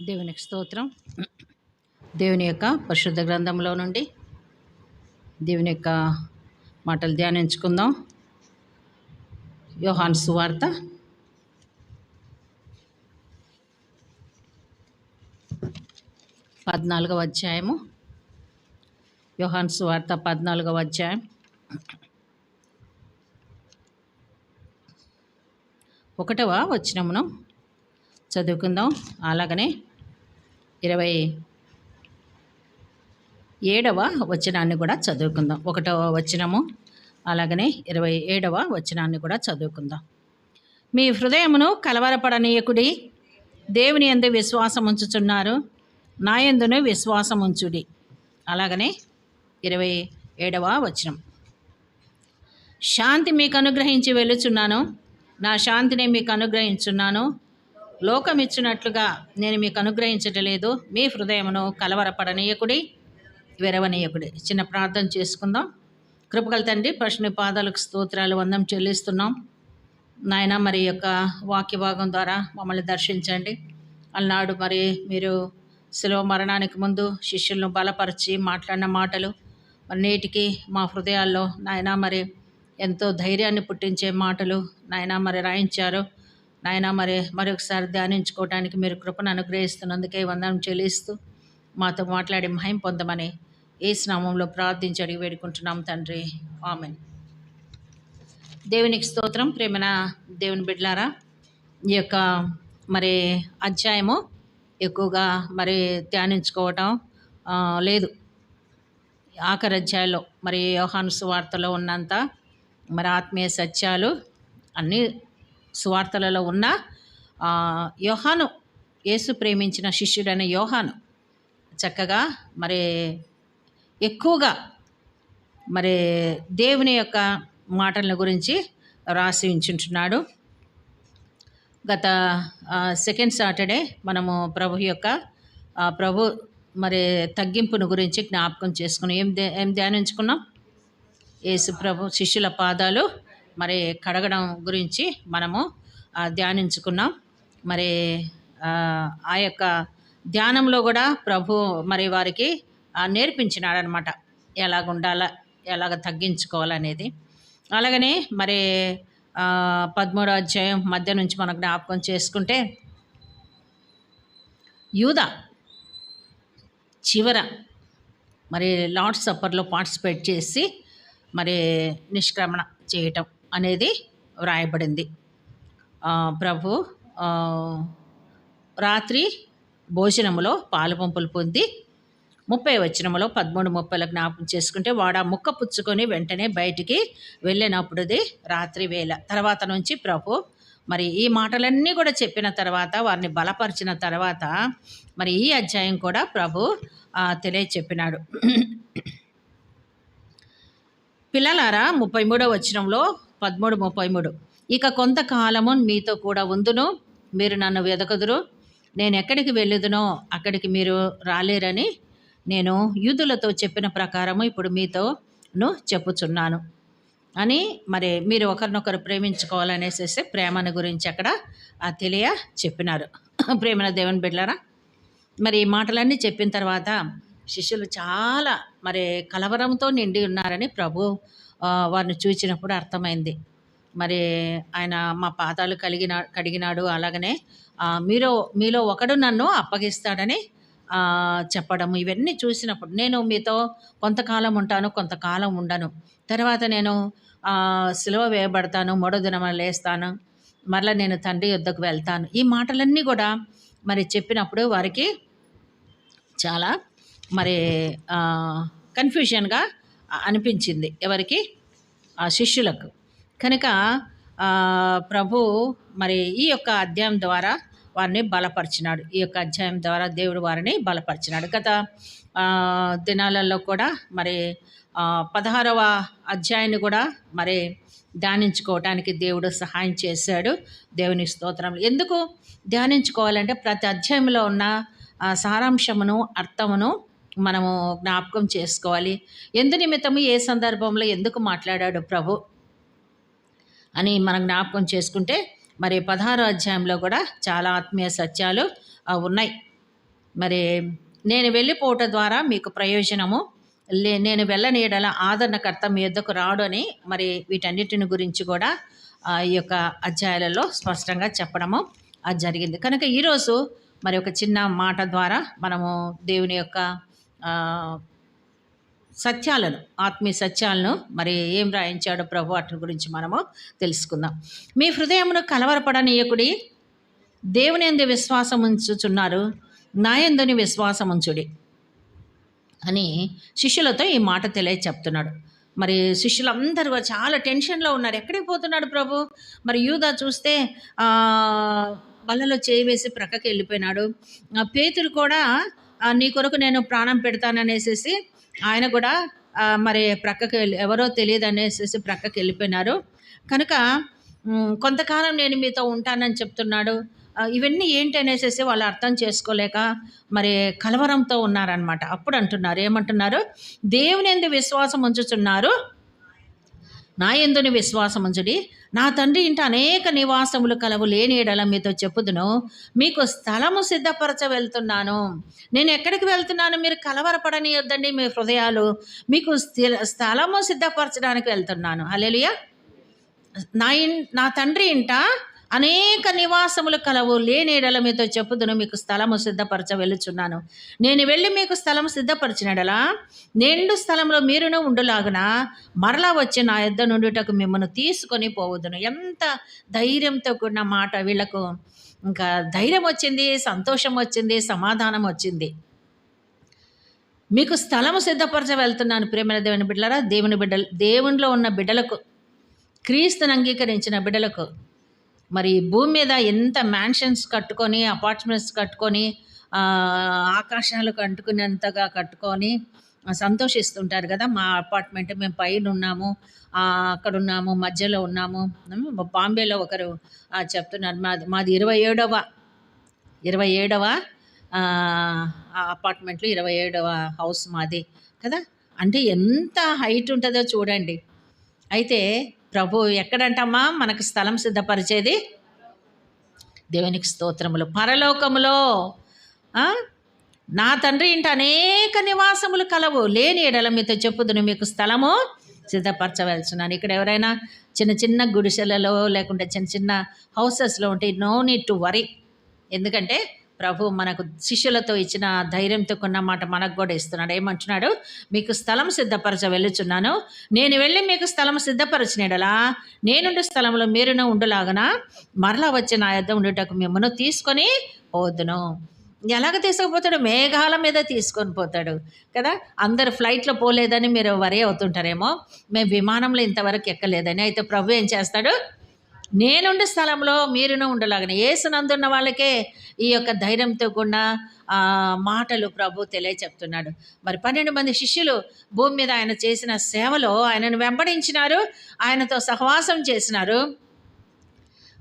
దేవునికి స్తోత్రం. దేవుని యొక్క పరిశుద్ధ గ్రంథంలో నుండి దేవుని యొక్క మాటలు ధ్యానించుకుందాం. యోహాను సువార్త 14వ అధ్యాయము. యోహాను సువార్త 14వ అధ్యాయం 1వ వచనమును చదువుకుందాం. అలాగనే 27వ వచనాన్ని కూడా చదువుకుందాం. 1వ వచనము అలాగనే 27వ వచనాన్ని కూడా చదువుకుందాం. మీ హృదయమును కలవరపడనీయకుడి, దేవుని యందు విశ్వాసం ఉంచుచున్నారు, నా యందును విశ్వాసం ఉంచుడి. అలాగనే 27వ వచనం, శాంతి మీకు అనుగ్రహించి వెళ్ళుచున్నాను, నా శాంతిని మీకు అనుగ్రహించున్నాను, లోకం ఇచ్చినట్లుగా నేను మీకు అనుగ్రహించటలేదు. మీ హృదయమును కలవరపడనీయకుడి, వెరవనీయకుడి. చిన్న ప్రార్థన చేసుకుందాం. కృపగల తండ్రి, పరిశుద్ధ పాదాలకు స్తోత్రాలు, వందనం చెల్లిస్తున్నాం నాయన. మరి యొక్క వాక్య భాగం ద్వారా మమ్మల్ని దర్శించండి. అలనాడు మరి మీరు శిలువ మరణానికి ముందు శిష్యులను బలపరిచి మాట్లాడిన మాటలు మరి నేటికి మా హృదయాల్లో నాయన మరి ఎంతో ధైర్యాన్ని పుట్టించే మాటలు నాయన మరి రాయించారు నాయన. మరొకసారి ధ్యానించుకోవడానికి మీరు కృపను అనుగ్రహిస్తున్నందుకే వందనం చెల్లిస్తూ మాతో మాట్లాడి మహిమ పొందమని యేసు నామములో ప్రార్థించి అడిగి వేడుకుంటున్నాం తండ్రి, ఆమేన్. దేవునికి స్తోత్రం. ప్రేమన దేవుని బిడ్డలారా, ఈ యొక్క మరి అధ్యాయము ఎక్కువగా మరి ధ్యానించుకోవటం లేదు. ఆఖరి అధ్యాయంలో మరి యోహాను సువార్తలో ఉన్నంత మరి ఆత్మీయ సత్యాలు అన్నీ సువార్తలలో ఉన్న యోహాను, యేసు ప్రేమించిన శిష్యుడైన యోహాను చక్కగా మరి ఎక్కువగా మరి దేవుని యొక్క మాటల గురించి రాసి ఉంచుంటున్నాడు. గత సెకండ్ సాటర్డే మనము ప్రభు మరి తగ్గింపును గురించి జ్ఞాపకం చేసుకుని ఏం ధ్యానించుకున్నాం? యేసు ప్రభు శిష్యుల పాదాలు మరి కడగడం గురించి మనము ధ్యానించుకున్నాం. మరి ఆ యొక్క ధ్యానంలో కూడా ప్రభు మరి వారికి నేర్పించినాడు అనమాట, ఎలాగ ఉండాలా, ఎలాగ తగ్గించుకోవాలనేది. అలాగనే మరి 13వ అధ్యాయం మధ్య నుంచి మనం జ్ఞాపకం చేసుకుంటే యూదా చివర మరి లార్డ్స్ సప్పర్లో పార్టిసిపేట్ చేసి మరి నిష్క్రమణ చేయటం అనేది వ్రాయబడింది. ప్రభు రాత్రి భోజనములో పాలు పంపులు పొంది 30వ వచనములో 13:30 జ్ఞాపకం చేసుకుంటే, వాడు ఆ ముక్క పుచ్చుకొని వెంటనే బయటికి వెళ్ళినప్పుడుది రాత్రి వేళ. తర్వాత నుంచి ప్రభు మరి ఈ మాటలన్నీ కూడా చెప్పిన తర్వాత, వారిని బలపరిచిన తర్వాత మరి ఈ అధ్యాయం కూడా ప్రభు తెలియచెప్పినాడు. పిల్లలారా, 33వ వచనంలో 13:33, ఇక కొంతకాలము మీతో కూడా ఉందును, మీరు నన్ను వెదకుదురు, నేను ఎక్కడికి వెళ్ళుదునో అక్కడికి మీరు రాలేరని నేను యూదులతో చెప్పిన ప్రకారము ఇప్పుడు మీతోను చెప్పుచున్నాను అని. మరి మీరు ఒకరినొకరు ప్రేమించుకోవాలనేసి ప్రేమను గురించి అక్కడ తెలియ చెప్పినారు. ప్రేమన దేవుని బిడ్డలారా, మరి ఈ మాటలన్నీ చెప్పిన తర్వాత శిష్యులు చాలా మరి కలవరంతో నిండి ఉన్నారని ప్రభు వారిని చూచినప్పుడు అర్థమైంది. మరి ఆయన మా పాదాలు కడిగినాడు, అలాగనే మీలో ఒకడు నన్ను అప్పగిస్తాడని చెప్పడము, ఇవన్నీ చూసినప్పుడు నేను మీతో కొంతకాలం ఉంటాను, కొంతకాలం ఉండను, తర్వాత నేను సిలువ వేయబడతాను, 3వ దినమున లేస్తాను, మరలా నేను తండ్రి యొద్దకు వెళ్తాను. ఈ మాటలన్నీ కూడా మరి చెప్పినప్పుడు వారికి చాలా మరి కన్ఫ్యూజన్గా అనిపించింది. ఎవరికి? ఆ శిష్యులకు. కనుక ప్రభు మరి ఈ యొక్క అధ్యాయం ద్వారా వారిని బలపరిచినాడు. ఈ యొక్క అధ్యాయం ద్వారా దేవుడు వారిని బలపరిచినాడు. గత దినాలలో కూడా మరి 16వ అధ్యాయాన్ని కూడా మరి ధ్యానించుకోవటానికి దేవుడు సహాయం చేశాడు. దేవుని స్తోత్రం. ఎందుకు ధ్యానించుకోవాలంటే ప్రతి అధ్యాయంలో ఉన్న సారాంశమును, అర్థమును మనము జ్ఞాపకం చేసుకోవాలి. ఎందు నిమిత్తము, ఏ సందర్భంలో ఎందుకు మాట్లాడాడు ప్రభు అని మనం జ్ఞాపకం చేసుకుంటే మరి 16వ అధ్యాయంలో కూడా చాలా ఆత్మీయ సత్యాలు ఉన్నాయి. మరి నేను వెళ్ళిపోవటం ద్వారా మీకు ప్రయోజనము నేను వెళ్ళనీయడల ఆదరణకర్త మీ యొద్దకు రాడు అని మరి వీటన్నిటిని గురించి కూడా ఈ యొక్క అధ్యాయాలలో స్పష్టంగా చెప్పడము అది జరిగింది. కనుక ఈరోజు మరి ఒక చిన్న మాట ద్వారా మనము దేవుని యొక్క సత్యాలను, ఆత్మీయ సత్యాలను మరి ఏం రాయించాడో ప్రభు వాటి గురించి మనము తెలుసుకుందాం. మీ హృదయమును కలవరపడనీయకుడి, దేవుని యందు విశ్వాసం ఉంచుచున్నారు, నా యందుని విశ్వాసం ఉంచుడి అని శిష్యులతో ఈ మాట చెప్తున్నాడు. మరి శిష్యులందరూ చాలా టెన్షన్లో ఉన్నారు. ఎక్కడికి పోతున్నాడు ప్రభు? మరి యూదా చూస్తే బల్లలో చేయి వేసి ప్రక్కకి వెళ్ళిపోయినాడు. పేతురు కూడా నీ కొరకు నేను ప్రాణం పెడతాననేసి ఆయన కూడా మరి ప్రక్కకి ఎవరో తెలియదు అనేసి ప్రక్కకి వెళ్ళిపోయినారు. కనుక కొంతకాలం నేను మీతో ఉంటానని చెప్తున్నాడు. ఇవన్నీ ఏంటి అనేసి వాళ్ళు అర్థం చేసుకోలేక మరి కలవరంతో ఉన్నారనమాట. అప్పుడు అంటున్నారు, ఏమంటున్నారు? దేవుని యందు విశ్వాసం ఉంచుచున్నారు, నా యందుని విశ్వాసం ఉంచుడి, నా తండ్రి ఇంట అనేక నివాసములు కలవు, లేని ఎడల మీతో చెప్పుదును, మీకు స్థలము సిద్ధపరచ వెళ్తున్నాను. నేను ఎక్కడికి వెళ్తున్నాను? మీరు కలవరపడనియొద్దండి మీ హృదయాలు, మీకు స్థలము సిద్ధపరచడానికి వెళ్తున్నాను. హల్లెలూయా. నా తండ్రి ఇంట అనేక నివాసములు కలవు, లేని ఎడల మీతో చెప్పుదును, మీకు స్థలము సిద్ధపరచ వెళ్ళుచున్నాను. నేను వెళ్ళి మీకు స్థలము సిద్ధపరచినడలా నిండు స్థలంలో మీరును ఉండులాగున మరలా వచ్చి నా యొద్ద నుండుటకు మిమ్మల్ని తీసుకొని పోవదును. ఎంత ధైర్యంతో కూడిన మాట! వీళ్లకు ఇంకా ధైర్యం వచ్చింది, సంతోషం వచ్చింది, సమాధానం వచ్చింది. మీకు స్థలము సిద్ధపరచ వెళ్తున్నాను. ప్రేమైన దేవుని బిడ్డలారా, దేవునిలో ఉన్న బిడ్డలకు, క్రీస్తుని అంగీకరించిన బిడ్డలకు మరి భూమి మీద ఎంత మ్యాన్షన్స్ కట్టుకొని, అపార్ట్మెంట్స్ కట్టుకొని, ఆకాశాలకు అంటుకునేంతగా కట్టుకొని సంతోషిస్తుంటారు కదా. మా అపార్ట్మెంట్ మేము పైన ఉన్నాము, అక్కడ ఉన్నాము, మధ్యలో ఉన్నాము. బాంబేలో ఒకరు చెప్తున్నారు, మాది 27వ అపార్ట్మెంట్లో 27వ హౌస్ మాది కదా. అంటే ఎంత హైట్ ఉంటుందో చూడండి. అయితే ప్రభు ఎక్కడంటమ్మా మనకు స్థలం సిద్ధపరిచేది? దేవునికి స్తోత్రములు. పరలోకములో. నా తండ్రి ఇంట అనేక నివాసములు కలవు, లేని ఎడల మీతో చెప్పుదును, మీకు స్థలము సిద్ధపరచవలసినాను. ఇక్కడ ఎవరైనా చిన్న చిన్న గుడిసెలలో లేకుంటే చిన్న చిన్న హౌసెస్లో ఉంటే నో నీడ్ టు వరీ. ఎందుకంటే ప్రభు మనకు శిష్యులతో ఇచ్చిన ధైర్యంతో కొన్న మాట మనకు కూడా ఇస్తున్నాడు. ఏమంటున్నాడు? మీకు స్థలం సిద్ధపరచ వెళ్ళుచున్నాను. నేను వెళ్ళి మీకు స్థలం సిద్ధపరచినడలా నేనుండే స్థలంలో మీరును ఉండులాగన మరలా వచ్చి నా యొద్ద ఉండుటకు మిమ్మల్ని తీసుకొని పోదును. ఎలాగ తీసుకుపోతాడు? మేఘాల మీద తీసుకొని పోతాడు కదా. అందరు ఫ్లైట్లో పోలేదని మీరు వరి అవుతుంటారేమో, మేము విమానంలో ఇంతవరకు ఎక్కలేదని. అయితే ప్రభు ఏం చేస్తాడు? నేనుండే స్థలంలో మీరును ఉండలాగనే. యేసునందున్న వాళ్ళకే ఈ యొక్క ధైర్యంతో కూడిన మాటలు ప్రభు చెప్తున్నాడు. మరి 12 మంది శిష్యులు భూమి మీద ఆయన చేసిన సేవలో ఆయనను వెంబడించినారు, ఆయనతో సహవాసం చేసినారు.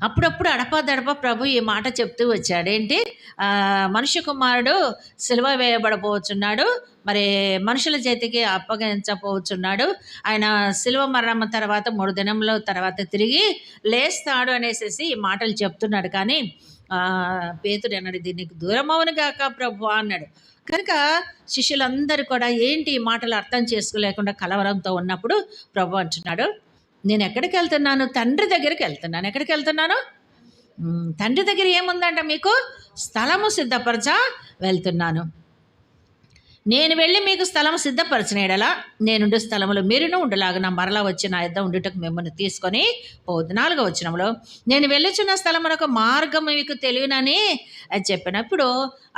అప్పుడప్పుడు అడపదడప ప్రభు ఈ మాట చెప్తూ వచ్చాడు. ఏంటి? మనుష్య కుమారుడు సిలువ వేయబడపోవచ్చున్నాడు, మరి మనుషుల చేతికి అప్పగించపోవచ్చున్నాడు, ఆయన సిలువ మరణం తర్వాత 3 దినంలో తర్వాత తిరిగి లేస్తాడు అనేసి ఈ మాటలు చెప్తున్నాడు. కానీ పేతురు అన్నాడు, దీనికి దూరం అవునుగాక ప్రభు అన్నాడు. కనుక శిష్యులందరూ కూడా ఏంటి ఈ మాటలు అర్థం చేసుకోలేకుండా కలవరంతో ఉన్నప్పుడు ప్రభు అంటున్నాడు, నేను ఎక్కడికి వెళ్తున్నాను? తండ్రి దగ్గరికి వెళ్తున్నాను. ఎక్కడికి వెళ్తున్నాను? తండ్రి దగ్గర ఏముందంట? మీకు స్థలము సిద్ధపరచ వెళ్తున్నాను. నేను వెళ్ళి మీకు స్థలం సిద్ధపరచిన ఎడలా నేనుండే స్థలంలో మీరును ఉండలాగా మరలా వచ్చి నా యొద్ద ఉండుటకు మిమ్మల్ని తీసుకొని పోదు. 4వ వచనంలో నేను వెళ్ళుచున్న స్థలమునకు మార్గం మీకు తెలియనని చెప్పినప్పుడు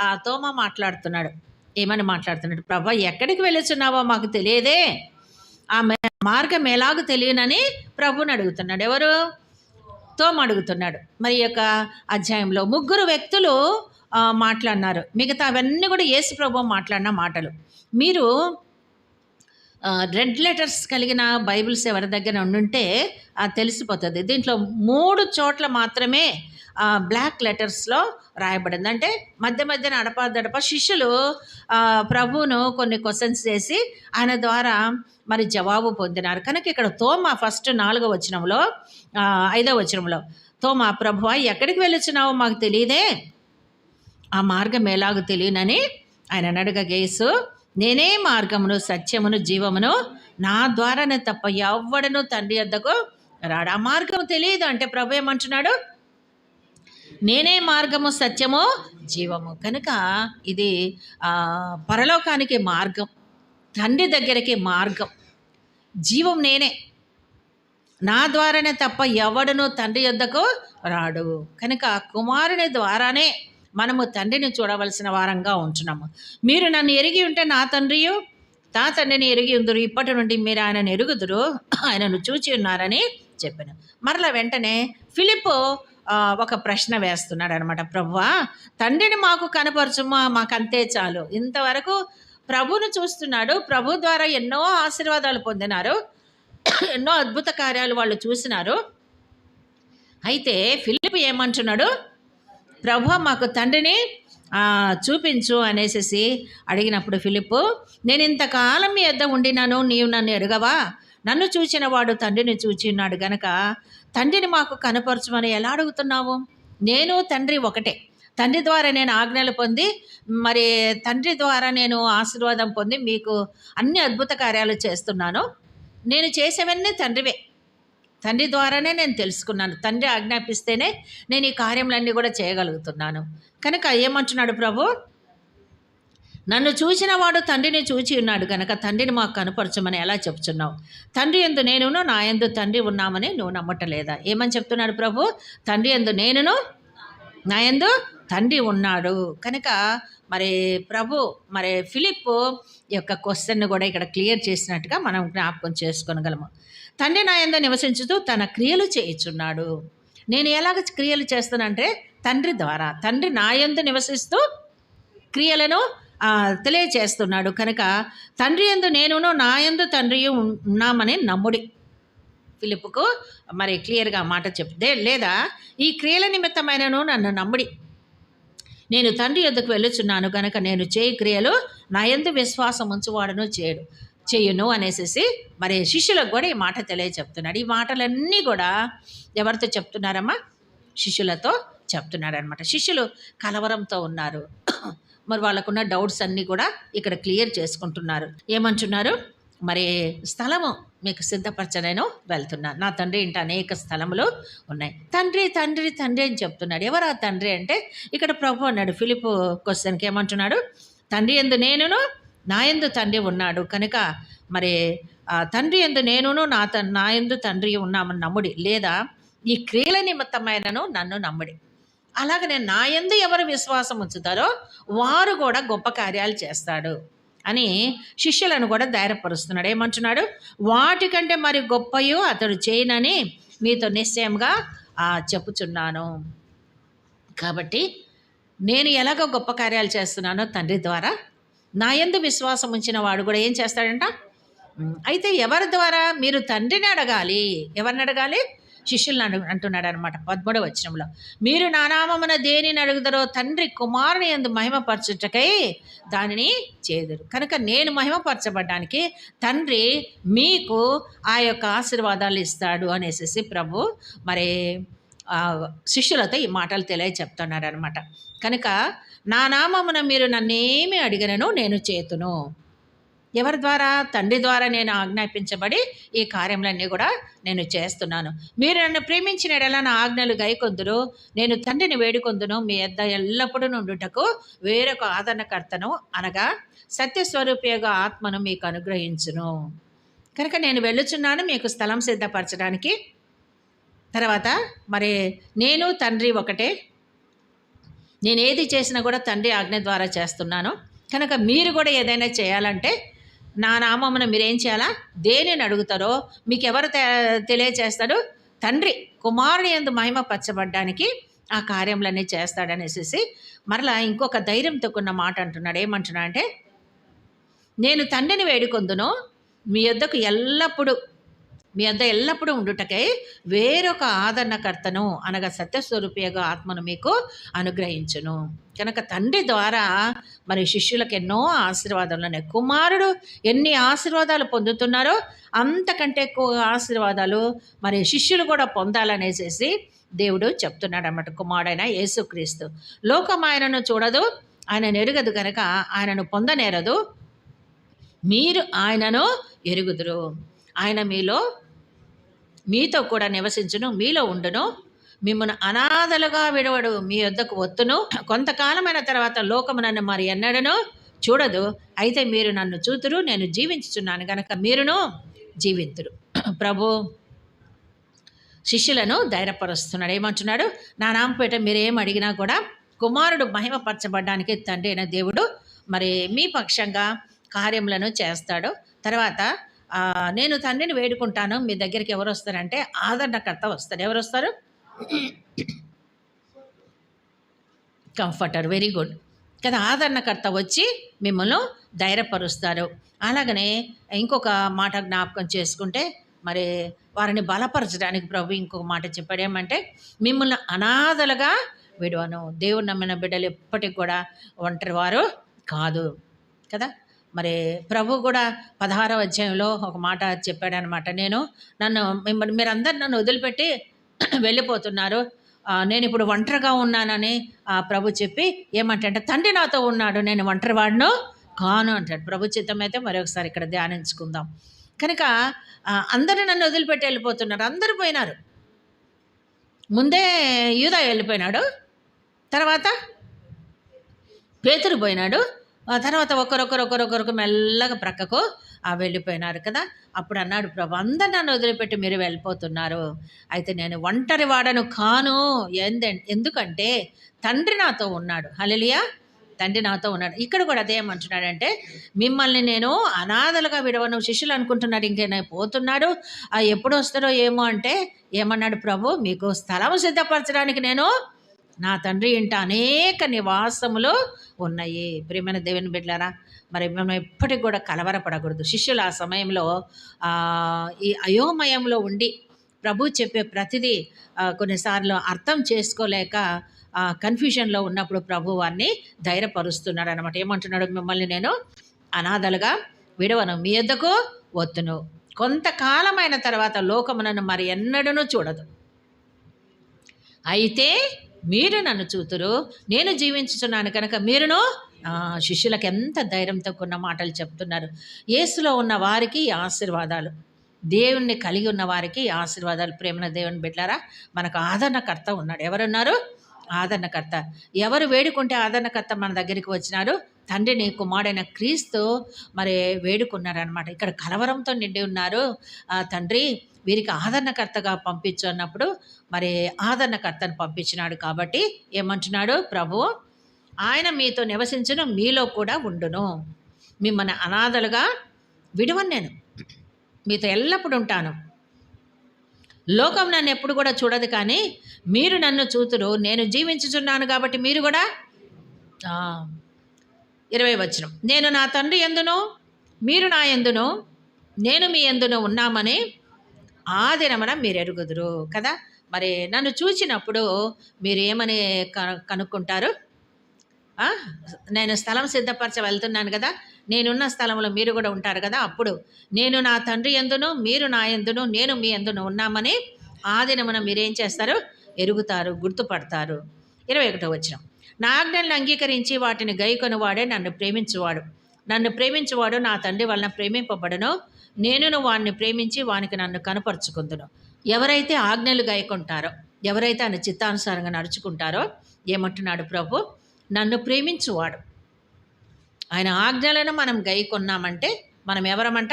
ఆ తోమా మాట్లాడుతున్నాడు. ఏమని మాట్లాడుతున్నాడు? ప్రభా, ఎక్కడికి వెళ్ళుచున్నావో మాకు తెలియదే, ఆ మార్గం ఎలాగో తెలియనని ప్రభుని అడుగుతున్నాడు. ఎవరు? తోమ అడుగుతున్నాడు. మరి యొక్క అధ్యాయంలో 3 వ్యక్తులు మాట్లాడినారు. మిగతా అవన్నీ కూడా యేసు ప్రభు మాట్లాడిన మాటలు. మీరు రెడ్ లెటర్స్ కలిగిన బైబిల్స్ ఎవరి దగ్గర ఉండుంటే తెలిసిపోతుంది. దీంట్లో 3 చోట్ల మాత్రమే బ్లాక్ లెటర్స్లో రాయబడింది. అంటే మధ్య మధ్యన అడపదడప శిష్యులు ప్రభువును కొన్ని క్వశ్చన్స్ చేసి ఆయన ద్వారా మరి జవాబు పొందినారు. కనుక ఇక్కడ తోమా ఫస్ట్ 4వ వచనంలో 5వ వచనంలో తోమా, ప్రభువా ఎక్కడికి వెళ్ళొచ్చున్నావో మాకు తెలియదే, ఆ మార్గం ఎలాగో తెలియనని ఆయన అడగగా యేసు, నేనే మార్గమును సత్యమును జీవమును, నా ద్వారానే తప్ప ఎవ్వడను తండ్రి వద్దకు రాడు. ఆ మార్గం తెలియదు అంటే ప్రభు ఏమంటున్నాడు? నేనే మార్గము సత్యము జీవము. కనుక ఇది పరలోకానికి మార్గం, తండ్రి దగ్గరికి మార్గం, జీవం నేనే. నా ద్వారానే తప్ప ఎవడును తండ్రి యొద్దకు రాడు. కనుక కుమారుని ద్వారానే మనము తండ్రిని చూడవలసిన వారంగా ఉంటున్నాము. మీరు నన్ను ఎరిగి ఉంటే నా తండ్రిని ఎరిగి ఉందరు, ఇప్పటి నుండి మీరు ఆయనను ఎరుగుదురు, ఆయనను చూచి ఉన్నారని చెప్పాను. మరలా వెంటనే ఫిలిప్పు ఒక ప్రశ్న వేస్తున్నాడు అనమాట. ప్రభువా, తండ్రిని మాకు కనపరచుమా, మాకంతే చాలు. ఇంతవరకు ప్రభువును చూస్తున్నాడు, ప్రభు ద్వారా ఎన్నో ఆశీర్వాదాలు పొందినారు, ఎన్నో అద్భుత కార్యాలు వాళ్ళు చూసినారు. అయితే ఫిలిప్పు ఏమంటున్నాడు? ప్రభువా, మాకు తండ్రిని చూపించు అనేసి అడిగినప్పుడు ఫిలిప్పు, నేను ఇంతకాలం మీ యొద్ద ఉండినాను, నీవు నన్ను ఎరుగవా? నన్ను చూచిన వాడు తండ్రిని చూచి ఉన్నాడు గనక తండ్రిని మాకు కనపరచమని ఎలా అడుగుతున్నావు? నేను తండ్రి ఒకటే. తండ్రి ద్వారా నేను ఆజ్ఞలు పొంది, మరి తండ్రి ద్వారా నేను ఆశీర్వాదం పొంది మీకు అన్ని అద్భుత కార్యాలు చేస్తున్నాను. నేను చేసేవన్నీ తండ్రివే. తండ్రి ద్వారానే నేను తెలుసుకున్నాను. తండ్రి ఆజ్ఞాపిస్తేనే నేను ఈ కార్యములన్నీ కూడా చేయగలుగుతున్నాను. కనుక ఏమంటున్నాడు ప్రభు? నన్ను చూసిన వాడు తండ్రిని చూచి ఉన్నాడు కనుక తండ్రిని మాకు కనపరచమని ఎలా చెప్తున్నావు? తండ్రి యందు నేనును, నా యందు తండ్రి ఉన్నామని నువ్వు నమ్మటలేదా? ఏమని చెప్తున్నాడు ప్రభు? తండ్రి యందు నేనును, నా యందు తండ్రి ఉన్నాడు. కనుక మరి ఫిలిప్పు యొక్క క్వశ్చన్ను కూడా ఇక్కడ క్లియర్ చేసినట్టుగా మనం జ్ఞాపకం చేసుకోగలము. తండ్రి నా యందు నివసించుతూ తన క్రియలు చేయుచున్నాడు. నేను ఎలాగ క్రియలు చేస్తానంటే తండ్రి ద్వారా. తండ్రి నా యందు నివసిస్తూ క్రియలను తెలియచేస్తున్నాడు. కనుక తండ్రి యందు నేనును, నా యందు తండ్రి ఉన్నామని నమ్ముడి. ఫిలిప్పుకు మరి క్లియర్గా మాట చెప్తే, లేదా ఈ క్రియల నిమిత్తమైనను నన్ను నమ్ముడి. నేను తండ్రి యొద్దకు వెళ్ళుచున్నాను కనుక నేను చేయి క్రియలు నా యందు విశ్వాసం ఉంచువాడును చేయును అనేసి మరి శిష్యులకు కూడా ఈ మాట తెలియచెప్తున్నాడు. ఈ మాటలన్నీ కూడా ఎవరితో చెప్తున్నారమ్మా? శిష్యులతో చెప్తున్నారనమాట. శిష్యులు కలవరంతో ఉన్నారు. మరి వాళ్ళకున్న డౌట్స్ అన్నీ కూడా ఇక్కడ క్లియర్ చేసుకుంటున్నారు. ఏమంటున్నారు? మరి స్థలము మీకు సిద్ధపరచనేను వెళ్తున్నాను. నా తండ్రి ఇంట అనేక స్థలములు ఉన్నాయి. తండ్రి తండ్రి తండ్రి అని చెప్తున్నాడు. ఎవరా తండ్రి అంటే ఇక్కడ ప్రభు అన్నాడు. ఫిలిప్పు క్వశ్చన్కి ఏమంటున్నాడు? తండ్రి యందు నేనును, నా యందు తండ్రి ఉన్నాడు కనుక మరి తండ్రి యందు నేనును, నా యందు తండ్రి ఉన్నామని నమ్ముడి, లేదా ఈ క్రియల నిమిత్తమైనను నన్ను నమ్ముడి. అలాగే నేను నా యందు ఎవరు విశ్వాసం ఉంచుతారో వారు కూడా గొప్ప కార్యాలు చేస్తాడు అని శిష్యులను కూడా ధైర్యపరుస్తున్నాడు. ఏమంటున్నాడు? వాటికంటే మరి గొప్పయు అతడు చేయనని మీతో నిశ్చయంగా చెప్పుచున్నాను. కాబట్టి నేను ఎలాగో గొప్ప కార్యాలు చేస్తున్నానో తండ్రి ద్వారా, నా యందు విశ్వాసం ఉంచిన వాడు కూడా ఏం చేస్తాడంట? అయితే ఎవరి ద్వారా? మీరు తండ్రిని అడగాలి. ఎవరిని అడగాలి? శిష్యులను అంటున్నాడు అనమాట 13వ వచనంలో. మీరు నా నామమున దేనిని అడుగుదరో తండ్రి కుమారుని యందు మహిమపరచుటకై దానిని చేదురు. కనుక నేను మహిమపరచబడ్డానికి తండ్రి మీకు ఆ యొక్క ఆశీర్వాదాలు ఇస్తాడు అనేసి ప్రభు మరి శిష్యులతో ఈ మాటలు తెలియచెప్తున్నాడు అనమాట. కనుక నా నామమున మీరు నన్నేమి అడిగినను నేను చేతును. ఎవరి ద్వారా? తండ్రి ద్వారా నేను ఆజ్ఞాపించబడి ఈ కార్యములన్నీ కూడా నేను చేస్తున్నాను. మీరు నన్ను ప్రేమించిన ఎడల నా ఆజ్ఞలు గైకొందురు. నేను తండ్రిని వేడుకొందును, మీ యొద్ద ఎల్లప్పుడూ నుండుటకు వేరొక ఆదరణకర్తను అనగా సత్యస్వరూపిగా ఆత్మను మీకు అనుగ్రహించును. కనుక నేను వెళ్ళుచున్నాను మీకు స్థలం సిద్ధపరచడానికి. తర్వాత మరి నేను తండ్రి ఒకటే. నేను ఏది చేసినా కూడా తండ్రి ఆజ్ఞ ద్వారా చేస్తున్నాను. కనుక మీరు కూడా ఏదైనా చేయాలంటే నా నామమున మీరేం చేయాలా? దేనిని అడుగుతారో మీకు ఎవరు తెలియచేస్తాడు? తండ్రి కుమారుని యందు మహిమపరచబడ్డానికి ఆ కార్యములన్నీ చేస్తాడనేసి మరలా ఇంకొక ధైర్యంతో కొన్న మాట అంటున్నాడు. ఏమంటున్నా అంటే, నేను తండ్రిని వేడుకొందును, మీ యొద్దకు ఎల్లప్పుడూ మీ వద్ద ఎల్లప్పుడూ ఉండుటకై వేరొక ఆదరణకర్తను అనగా సత్యస్వరూపియగా ఆత్మను మీకు అనుగ్రహించును. కనుక తండ్రి ద్వారా మరి శిష్యులకు ఎన్నో ఆశీర్వాదాలు ఉన్నాయి. కుమారుడు ఎన్ని ఆశీర్వాదాలు పొందుతున్నారో అంతకంటే ఎక్కువ ఆశీర్వాదాలు మరి శిష్యులు కూడా పొందాలనేసేసి దేవుడు చెప్తున్నాడు అన్నమాట. కుమారుడైన యేసుక్రీస్తు. లోకం ఆయనను చూడదు, ఆయన ఎరుగదు కనుక ఆయనను పొందనేరదు. మీరు ఆయనను ఎరుగుదురు. ఆయన మీతో కూడా నివసించును, మీలో ఉండును, మిమ్మల్ని అనాథలుగా విడవడు, మీ వద్దకు వత్తును. కొంతకాలమైన తర్వాత లోకము నన్ను మరి ఎన్నడను చూడదు, అయితే మీరు నన్ను చూతురు, నేను జీవించుచున్నాను గనక మీరును జీవింతురు. ప్రభు శిష్యులను ధైర్యపరుస్తున్నాడు. ఏమంటున్నాడు? నా నామపేట మీరేం అడిగినా కూడా కుమారుడు మహిమపరచబడ్డానికి తండ్రి అయిన దేవుడు మరి మీ పక్షంగా కార్యములను చేస్తాడు. తర్వాత నేను తండ్రిని వేడుకుంటాను, మీ దగ్గరికి ఎవరు వస్తారంటే ఆదరణకర్త వస్తారు. ఎవరు వస్తారు? కంఫర్టర్. వెరీ గుడ్ కదా. ఆదరణకర్త వచ్చి మిమ్మల్ని ధైర్యపరుస్తారు. అలాగనే ఇంకొక మాట జ్ఞాపకం చేసుకుంటే మరి వారిని బలపరచడానికి ప్రభు ఇంకొక మాట చెప్పాడు. ఏమంటే మిమ్మల్ని అనాథలుగా విడవను. దేవుడు నమ్మిన బిడ్డలు ఎప్పటికి కూడా ఒంటరి వారు కాదు కదా. మరి ప్రభు కూడా 16వ అధ్యాయంలో ఒక మాట చెప్పాడనమాట. మిమ్మల్ని మీరందరూ నన్ను వదిలిపెట్టి వెళ్ళిపోతున్నారు, నేను ఇప్పుడు ఒంటరిగా ఉన్నానని ప్రభు చెప్పి ఏమంటే తండ్రి నాతో ఉన్నాడు, నేను ఒంటరి వాడును కాను అంటాడు. ప్రభు చిత్తం అయితే మరొకసారి ఇక్కడ ధ్యానించుకుందాం. కనుక అందరూ నన్ను వదిలిపెట్టి వెళ్ళిపోతున్నారు. అందరూ పోయినారు. ముందే యూదా వెళ్ళిపోయినాడు, తర్వాత పేతురు పోయినాడు, తర్వాత ఒకరొకరు మెల్లగా ప్రక్కకు వెళ్ళిపోయినారు కదా. అప్పుడు అన్నాడు ప్రభు, అందరు నన్ను వదిలిపెట్టి మీరు వెళ్ళిపోతున్నారు, అయితే నేను ఒంటరి వాడను కాను. ఎందుకంటే తండ్రి నాతో ఉన్నాడు. హల్లెలూయా. తండ్రి నాతో ఉన్నాడు. ఇక్కడ కూడా అదేమంటున్నాడంటే మిమ్మల్ని నేను అనాథలుగా విడవను. శిష్యులు అనుకుంటున్నారు ఇంకేనా పోతున్నాడు, ఎప్పుడు వస్తాడో ఏమో అంటే ఏమన్నాడు ప్రభు, మీకు స్థలం సిద్ధపరచడానికి నేను నా తండ్రి ఇంట అనేక నివాసములు ఉన్నాయి. ప్రియమైన దేవుని బిడ్డలారా, మరి మనం ఎప్పటికి కూడా కలవరపడకూడదు. శిష్యులు ఆ సమయంలో ఈ అయోమయంలో ఉండి ప్రభు చెప్పే ప్రతిదీ కొన్నిసార్లు అర్థం చేసుకోలేక కన్ఫ్యూజన్లో ఉన్నప్పుడు ప్రభు వారిని ధైర్యపరుస్తున్నాడు అనమాట. ఏమంటున్నాడు? మిమ్మల్ని నేను అనాథలుగా విడవను, మీ యొద్దకు వత్తును. కొంతకాలమైన తర్వాత లోకము నన్ను మరి ఎన్నడూ చూడదు, అయితే మీరు నన్ను చూతురు, నేను జీవించుచున్నాను కనుక మీరును. శిష్యులకు ఎంత ధైర్యంతో కొన్న మాటలు చెప్తున్నారు. యేసులో ఉన్న వారికి ఆశీర్వాదాలు, దేవుణ్ణి కలిగి ఉన్న వారికి ఆశీర్వాదాలు. ప్రేమన దేవుని బిడ్డలారా, మనకు ఆదరణకర్త ఉన్నాడు. ఎవరున్నారు? ఆదరణకర్త. ఎవరు వేడుకుంటే ఆదరణకర్త మన దగ్గరికి వచ్చినారు? తండ్రిని కుమారుడైన క్రీస్తు మరి వేడుకున్నారనమాట. ఇక్కడ కలవరంతో నిండి ఉన్నారు. తండ్రి వీరికి ఆదరణకర్తగా పంపించు అన్నప్పుడు మరి ఆదరణకర్తను పంపించినాడు. కాబట్టి ఏమంటున్నాడు ప్రభు? ఆయన మీతో నివసించును, మీలో కూడా ఉండును, మిమ్మల్ని అనాథలుగా విడవను, నేను మీతో ఎల్లప్పుడూ ఉంటాను. లోకం నన్ను ఎప్పుడు కూడా చూడదు, కానీ మీరు నన్ను చూతురు, నేను జీవించుచున్నాను కాబట్టి మీరు కూడా. 20వ వచనం, నేను నా తండ్రి యందును మీరు నా యందును నేను మీ యందును ఉన్నామని ఆ దినమున మీరు ఎరుగుదురు కదా. మరి నన్ను చూచినప్పుడు మీరు ఏమని కనుక్కుంటారు? నేను స్థలం సిద్ధపరచ వెళ్తున్నాను కదా, నేనున్న స్థలంలో మీరు కూడా ఉంటారు కదా. అప్పుడు నేను నా తండ్రి యందును మీరు నా యందును నేను మీ యందును ఉన్నామని ఆ దినమున మీరేం చేస్తారు? ఎరుగుతారు, గుర్తుపడతారు. 21వ వచనం, నా ఆజ్ఞలను అంగీకరించి వాటిని గైకొనువాడే నన్ను ప్రేమించువాడు. నన్ను ప్రేమించువాడు నా తండ్రి వలన ప్రేమింపబడును, నేనును వాడిని ప్రేమించి వానికి నన్ను కనపరుచుకుందును. ఎవరైతే ఆజ్ఞలు గైకొంటారో, ఎవరైతే ఆయన చిత్తానుసారంగా నడుచుకుంటారో, ఏమంటున్నాడు ప్రభు? నన్ను ప్రేమించువాడు. ఆయన ఆజ్ఞలను మనం గైకొన్నామంటే మనం ఎవరమంట?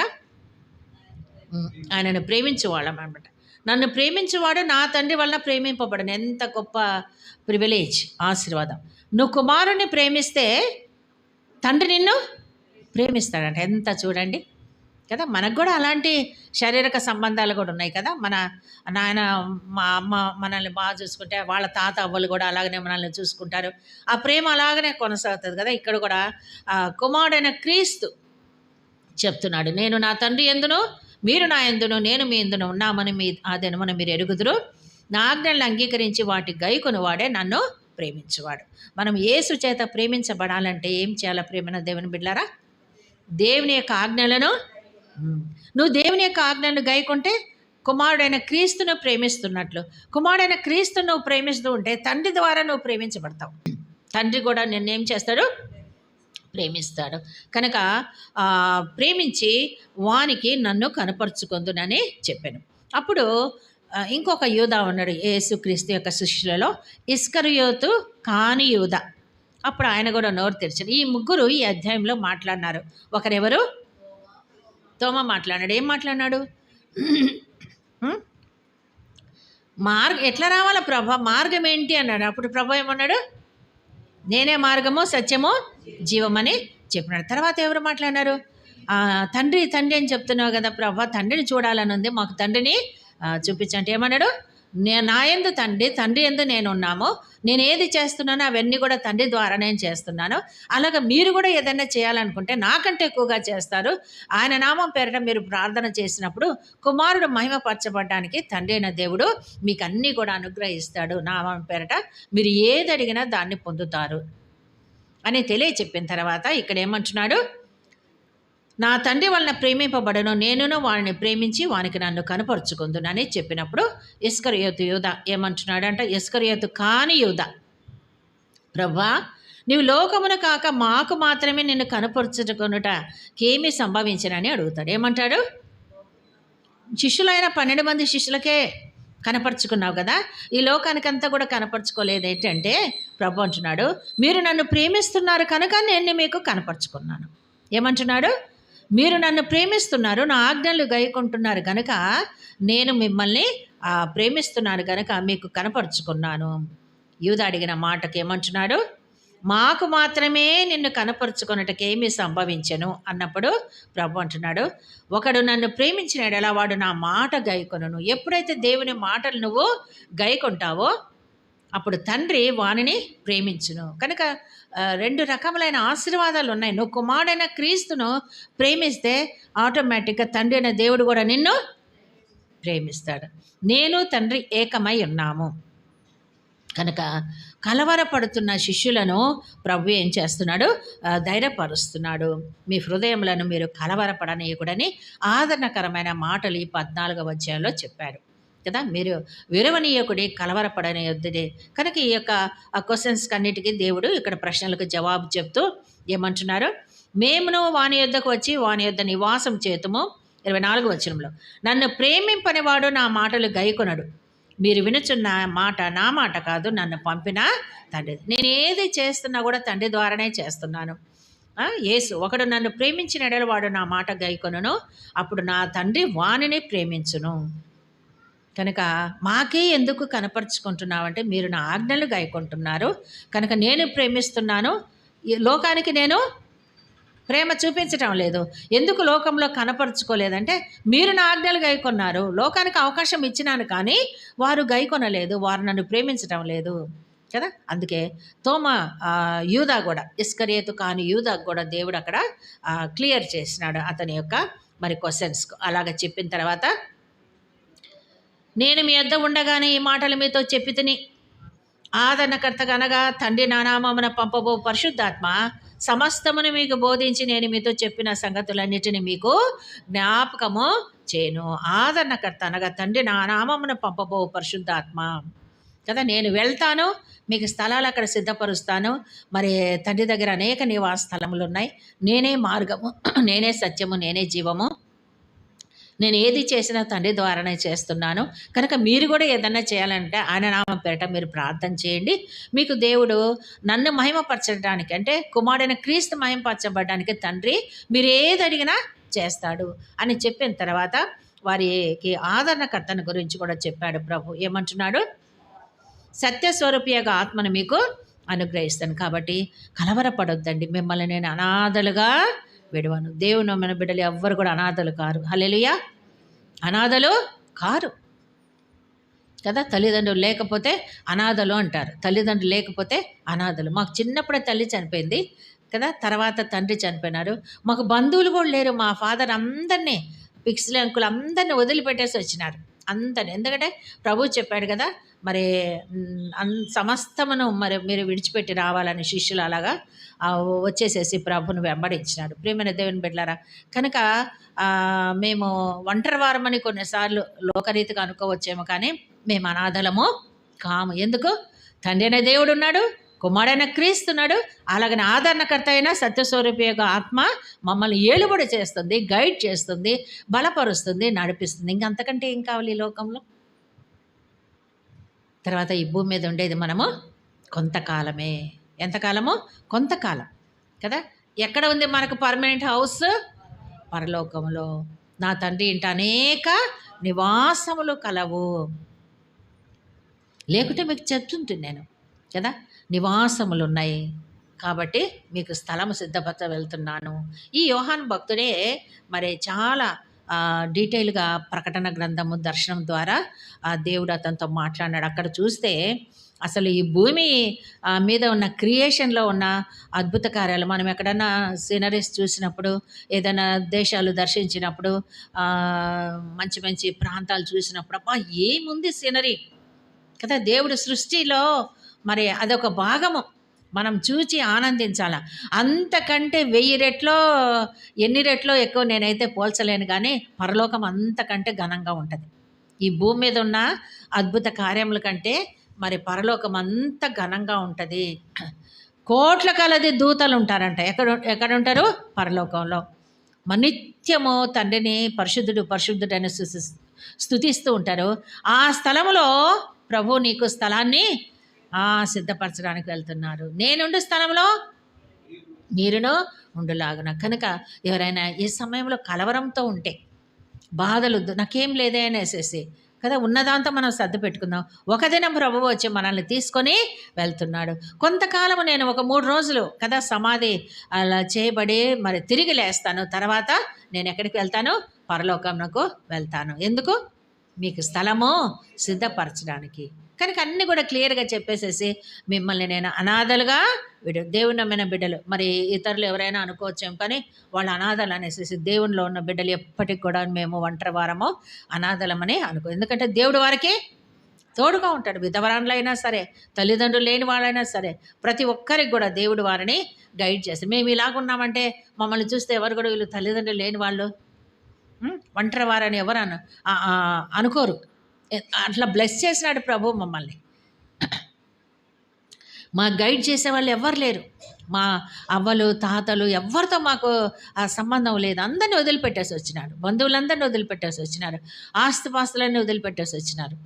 ఆయనను ప్రేమించువాళ్ళం అనమాట. నన్ను ప్రేమించువాడు నా తండ్రి వలన ప్రేమింపబడను. ఎంత గొప్ప ప్రివిలేజ్, ఆశీర్వాదం. నువ్వు కుమారుని ప్రేమిస్తే తండ్రి నిన్ను ప్రేమిస్తాడంట. ఎంత చూడండి కదా. మనకు కూడా అలాంటి శారీరక సంబంధాలు కూడా ఉన్నాయి కదా. మన నాయన మా అమ్మ మనల్ని బాగా చూసుకుంటే వాళ్ళ తాత అవ్వలు కూడా అలాగనే మనల్ని చూసుకుంటారు. ఆ ప్రేమ అలాగనే కొనసాగుతుంది కదా. ఇక్కడ కూడా కుమారుడైన క్రీస్తు చెప్తున్నాడు, నేను నా తండ్రి యందును మీరు నా యందును నేను మీ యందును ఉన్నామని ఆ దినమున మీరు ఎరుగుదురు. నా ఆజ్ఞలను అంగీకరించి వాటి గైకొను వాడే నన్ను ప్రేమించువాడు. మనం యేసు చేత ప్రేమించబడాలంటే ఏం చేయాలా? ప్రేమన దేవుని బిడ్డలారా, దేవుని యొక్క ఆజ్ఞలను నువ్వు దేవుని యొక్క ఆజ్ఞలను గైకొంటే కుమారుడైన క్రీస్తును ప్రేమిస్తున్నట్లు, కుమారుడైన క్రీస్తును నువ్వు ప్రేమిస్తూ ఉంటే తండ్రి ద్వారా నువ్వు ప్రేమించబడతావు. తండ్రి కూడా నిన్నేం చేస్తాడు? ప్రేమిస్తాడు. కనుక ప్రేమించి వానికి నన్ను కనపరుచుకుందునని చెప్పాను. అప్పుడు ఇంకొక యూదా ఉన్నాడు యేసుక్రీస్తు యొక్క శిష్యులలో, ఇస్కరియోతు కాని యూదా. అప్పుడు ఆయన కూడా నోరు తెరిచాడు. ఈ ముగ్గురు ఈ అధ్యాయంలో మాట్లాడినారు. ఒకరెవరు? తోమ మాట్లాడాడు. ఏం మాట్లాడినాడు? ఎట్లా రావాలా ప్రభా, మార్గం ఏంటి అన్నాడు. అప్పుడు ప్రభా ఏమన్నాడు? నేనే మార్గము సత్యము జీవమని చెప్పినాడు. తర్వాత ఎవరు మాట్లాడినారు? తండ్రి తండ్రి అని చెప్తున్నావు కదా ప్రభా, తండ్రిని చూడాలని ఉంది, మాకు తండ్రిని చూపించంటే ఏమన్నాడు? నా యందు తండ్రి, తండ్రి యందు నేను ఉన్నాము, నేను ఏది చేస్తున్నానో అవన్నీ కూడా తండ్రి ద్వారా నేను చేస్తున్నాను. అలాగే మీరు కూడా ఏదైనా చేయాలనుకుంటే నాకంటే ఎక్కువగా చేస్తారు. ఆయన నామం పేరట మీరు ప్రార్థన చేసినప్పుడు కుమారుడు మహిమపరచబడడానికి తండ్రి అయిన దేవుడు మీకు అన్నీ కూడా అనుగ్రహిస్తాడు. నామం పేరట మీరు ఏది అడిగినా దాన్ని పొందుతారు అని తెలియచెప్పిన తర్వాత ఇక్కడ ఏమంటున్నాడు? నా తండ్రి వలన ప్రేమింపబడను, నేనును వాడిని ప్రేమించి వానికి నన్ను కనపరుచుకుందునని చెప్పినప్పుడు ఇస్కరియోతు యూదా ఏమంటున్నాడు అంటే, ఇస్కరియోతు కాని యూదా, ప్రభా నీవు లోకమును కాక మాకు మాత్రమే నిన్ను కనపరుచుకొనుటకేమీ సంభవించనని అడుగుతాడు. ఏమంటాడు? శిష్యులైన 12 మంది శిష్యులకే కనపరుచుకున్నావు కదా, ఈ లోకానికంతా కూడా కనపరుచుకోలేదు ఏంటంటే, ప్రభు అంటున్నాడు మీరు నన్ను ప్రేమిస్తున్నారు కనుక నేను మీకు కనపరుచుకున్నాను. ఏమంటున్నాడు? మీరు నన్ను ప్రేమిస్తున్నారు, నా ఆజ్ఞలు గైకొంటున్నారు కనుక నేను మిమ్మల్ని ప్రేమిస్తున్నాను కనుక మీకు కనపరుచుకున్నాను. యూదా అడిగిన మాటకి ఏమంటున్నాడు? మాకు మాత్రమే నిన్ను కనపరుచుకున్నటకేమీ సంభవించను అన్నప్పుడు ప్రభు అంటున్నాడు, ఒకడు నన్ను ప్రేమించిన ఎడల వాడు నా మాట గైకొనును. ఎప్పుడైతే దేవుని మాటలు నువ్వు గైకొంటావో అప్పుడు తండ్రి వానిని ప్రేమించును. కనుక 2 రకములైన ఆశీర్వాదాలు ఉన్నాయి. నువ్వు కుమారుడైన క్రీస్తును ప్రేమిస్తే ఆటోమేటిక్గా తండ్రి అయిన దేవుడు కూడా నిన్ను ప్రేమిస్తాడు. నేను తండ్రి ఏకమై ఉన్నాము. కనుక కలవరపడుతున్న శిష్యులను ప్రభు ఏం చేస్తున్నాడు? ధైర్యపరుస్తున్నాడు. మీ హృదయములను మీరు కలవరపడనీయకూడని ఆదరణకరమైన మాటలు ఈ 14వ అధ్యాయంలో చెప్పారు కదా. మీరు విరవనీయకుడి, కలవరపడనీయొద్దుడే. కనుక ఈ యొక్క క్వశ్చన్స్ అన్నిటికీ దేవుడు ఇక్కడ ప్రశ్నలకు జవాబు చెప్తూ ఏమంటున్నారు? మేమును వాని యొద్దకు వచ్చి వాని యొద్ద నివాసం చేతుము. 24వ వచనంలో, నన్ను ప్రేమింపనివాడు నా మాటలు గైకొనడు. మీరు వినుచున్న మాట నా మాట కాదు, నన్ను పంపిన తండ్రి. నేను ఏది చేస్తున్నా కూడా తండ్రి ద్వారానే చేస్తున్నాను. యేసు, ఒకడు నన్ను ప్రేమించిన ఎడల వాడు నా మాట గైకొనును, అప్పుడు నా తండ్రి వానిని ప్రేమించును. కనుక మాకే ఎందుకు కనపరుచుకుంటున్నావంటే మీరు నా ఆజ్ఞలు గైకొంటున్నారు కనుక నేను ప్రేమిస్తున్నాను. ఈ లోకానికి నేను ప్రేమ చూపించటం లేదు. ఎందుకు లోకంలో కనపరుచుకోలేదంటే మీరు నా ఆజ్ఞలు గైకొన్నారు. లోకానికి అవకాశం ఇచ్చినాను కానీ వారు గైకొనలేదు, వారు నన్ను ప్రేమించటం లేదు కదా. అందుకే యూదా కూడా, ఇస్కరియోతు కాని యూదా కూడా దేవుడు అక్కడ క్లియర్ చేసినాడు అతని యొక్క మరి క్వశ్చన్స్. అలాగ చెప్పిన తర్వాత, నేను మీ వద్ద ఉండగానే ఈ మాటలు మీతో చెప్పి తిని ఆదరణకర్తగా అనగా తండ్రి నా నామమున పంపబో పరిశుద్ధాత్మ సమస్తమును మీకు బోధించి నేను మీతో చెప్పిన సంగతులన్నిటిని మీకు జ్ఞాపకము చేయను. ఆదరణకర్త అనగా తండ్రి నా నామమున పంపబో పరిశుద్ధాత్మ కదా. నేను వెళ్తాను, మీకు స్థలాలు అక్కడ సిద్ధపరుస్తాను. మరి తండ్రి దగ్గర అనేక నివాస స్థలములు ఉన్నాయి. నేనే మార్గము, నేనే సత్యము, నేనే జీవము. నేను ఏది చేసినా తండ్రి ద్వారానే చేస్తున్నాను. కనుక మీరు కూడా ఏదన్నా చేయాలంటే ఆయన నామం పేరట మీరు ప్రార్థన చేయండి. మీకు దేవుడు నన్ను మహిమపరచడానికి, అంటే కుమారుడైన క్రీస్తు మహిమపరచబడడానికి తండ్రి మీరు ఏది అడిగినా చేస్తాడు అని చెప్పిన తర్వాత వారికి ఆదరణకర్తను గురించి కూడా చెప్పాడు ప్రభు. ఏమంటున్నాడు? సత్యస్వరూపియగా ఆత్మను మీకు అనుగ్రహిస్తాను. కాబట్టి కలవరపడొద్దండి, మిమ్మల్ని నేను అనాథలుగా విడవను. దేవుని మన బిడ్డలు ఎవ్వరు కూడా అనాథలు కారు. హల్లెలూయా, అనాథలు కారు కదా. తల్లిదండ్రులు లేకపోతే అనాథలు అంటారు, తల్లిదండ్రులు లేకపోతే అనాథలు. మాకు చిన్నప్పుడే తల్లి చనిపోయింది కదా, తర్వాత తండ్రి చనిపోయినారు. మాకు బంధువులు కూడా లేరు. మా ఫాదర్ అందరినీ పిక్స్లు అంకులు అందరిని వదిలిపెట్టేసి వచ్చినారు. అంతని ఎందుకంటే ప్రభు చెప్పాడు కదా, మరి సమస్తమును మరి మీరు విడిచిపెట్టి రావాలని శిష్యులు అలాగా వచ్చేసేసి ప్రభును వెంబడించినాడు. ప్రియమైన దేవుని బిడ్డలారా, కనుక మేము ఒంటరి వారమని కొన్నిసార్లు లోకరీతిగా అనుకోవచ్చేమో, కానీ మేము అనాథలము కాము. ఎందుకు? తండ్రి అనే దేవుడు ఉన్నాడు, కుమారుడైన క్రీస్తున్నాడు, అలాగనే ఆదరణకర్త అయిన సత్యస్వరూపి యొక్క ఆత్మ మమ్మల్ని ఏలుబడి చేస్తుంది, గైడ్ చేస్తుంది, బలపరుస్తుంది, నడిపిస్తుంది. ఇంకంతకంటే ఏం కావాలి ఈ లోకంలో? తర్వాత ఈ భూమి మీద ఉండేది మనము కొంతకాలమే. ఎంతకాలము? కొంతకాలం కదా. ఎక్కడ ఉంది మనకు పర్మనెంట్ హౌస్? పరలోకంలో. నా తండ్రి ఇంట అనేక నివాసములు కలవు. లేకుంటే మీకు చెప్తుంటుంది నేను కదా, నివాసములు ఉన్నాయి కాబట్టి మీకు స్థలము సిద్ధపరచ వెళ్తున్నాను. ఈ యోహాను భక్తుడే మరి చాలా డీటెయిల్గా ప్రకటన గ్రంథము దర్శనం ద్వారా దేవుడు అతనితో మాట్లాడినాడు. అక్కడ చూస్తే అసలు ఈ భూమి మీద ఉన్న క్రియేషన్లో ఉన్న అద్భుత కార్యాలు, మనం ఎక్కడన్నా సీనరీస్ చూసినప్పుడు, ఏదైనా దేశాలు దర్శించినప్పుడు, మంచి మంచి ప్రాంతాలు చూసినప్పుడు, అబ్బా ఏముంది సీనరీ కదా. దేవుడి సృష్టిలో మరి అదొక భాగము, మనం చూచి ఆనందించాల. అంతకంటే 1000 రెట్లో ఎన్ని రెట్లో ఎక్కువ నేనైతే పోల్చలేను, కానీ పరలోకం అంతకంటే ఘనంగా ఉంటుంది. ఈ భూమి మీద ఉన్న అద్భుత కార్యముల కంటే మరి పరలోకం అంత ఘనంగా ఉంటుంది. కోట్ల కొలది దూతలు ఉంటారంట. ఎక్కడ ఉంటారు? పరలోకంలో. నిత్యము తండ్రిని పరిశుద్ధుడు పరిశుద్ధుడని స్తుతిస్తూ ఉంటారు. ఆ స్థలములో ప్రభు నీకు స్థలాన్ని సిద్ధపరచడానికి వెళ్తున్నారు. నేనుండు స్థలంలో మీరును ఉండులాగున. కనుక ఎవరైనా ఈ సమయంలో కలవరంతో ఉంటే, బాధలు నాకేం లేదే అనేసేసి కదా, ఉన్నదాంతో మనం సర్దు పెట్టుకుందాం. ఒక దినం ప్రభువు వచ్చి మనల్ని తీసుకొని వెళ్తున్నాడు. కొంతకాలము నేను ఒక 3 రోజులు కదా సమాధి అలా చేయబడి మరి తిరిగి లేస్తాను. తర్వాత నేను ఎక్కడికి వెళ్తాను? పరలోకంకు వెళ్తాను. ఎందుకు? మీకు స్థలము సిద్ధపరచడానికి. కనుక అన్నీ కూడా క్లియర్గా చెప్పేసేసి మిమ్మల్ని నేను అనాథలుగా దేవుని నమ్మిన బిడ్డలు, మరి ఇతరులు ఎవరైనా అనుకోవచ్చేం, కానీ వాళ్ళు అనాథలు అనేసి దేవునిలో ఉన్న బిడ్డలు ఎప్పటికి కూడా మేము ఒంటరి వారము అనాథలమని అనుకో. ఎందుకంటే దేవుడు వారికి తోడుగా ఉంటాడు. విధవరాన్లైనా సరే, తల్లిదండ్రులు లేని వాళ్ళైనా సరే, ప్రతి ఒక్కరికి కూడా దేవుడు వారిని గైడ్ చేస్తారు. మేము ఇలాగున్నామంటే మమ్మల్ని చూస్తే ఎవరు కూడా వీళ్ళు తల్లిదండ్రులు లేని వాళ్ళు, ఒంటరి వారని ఎవరు అనుకోరు. అట్లా బ్లెస్ చేసినాడు ప్రభు మమ్మల్ని. మా గైడ్ చేసేవాళ్ళు ఎవ్వరు లేరు. మా అవ్వలు తాతలు ఎవరితో మాకు ఆ సంబంధం లేదు. అందరినీ వదిలిపెట్టేసి వచ్చినాడు. బంధువులందరినీ వదిలిపెట్టేసి వచ్చినారు. ఆస్తిపాస్తులన్నీ వదిలిపెట్టేసి వచ్చినారు.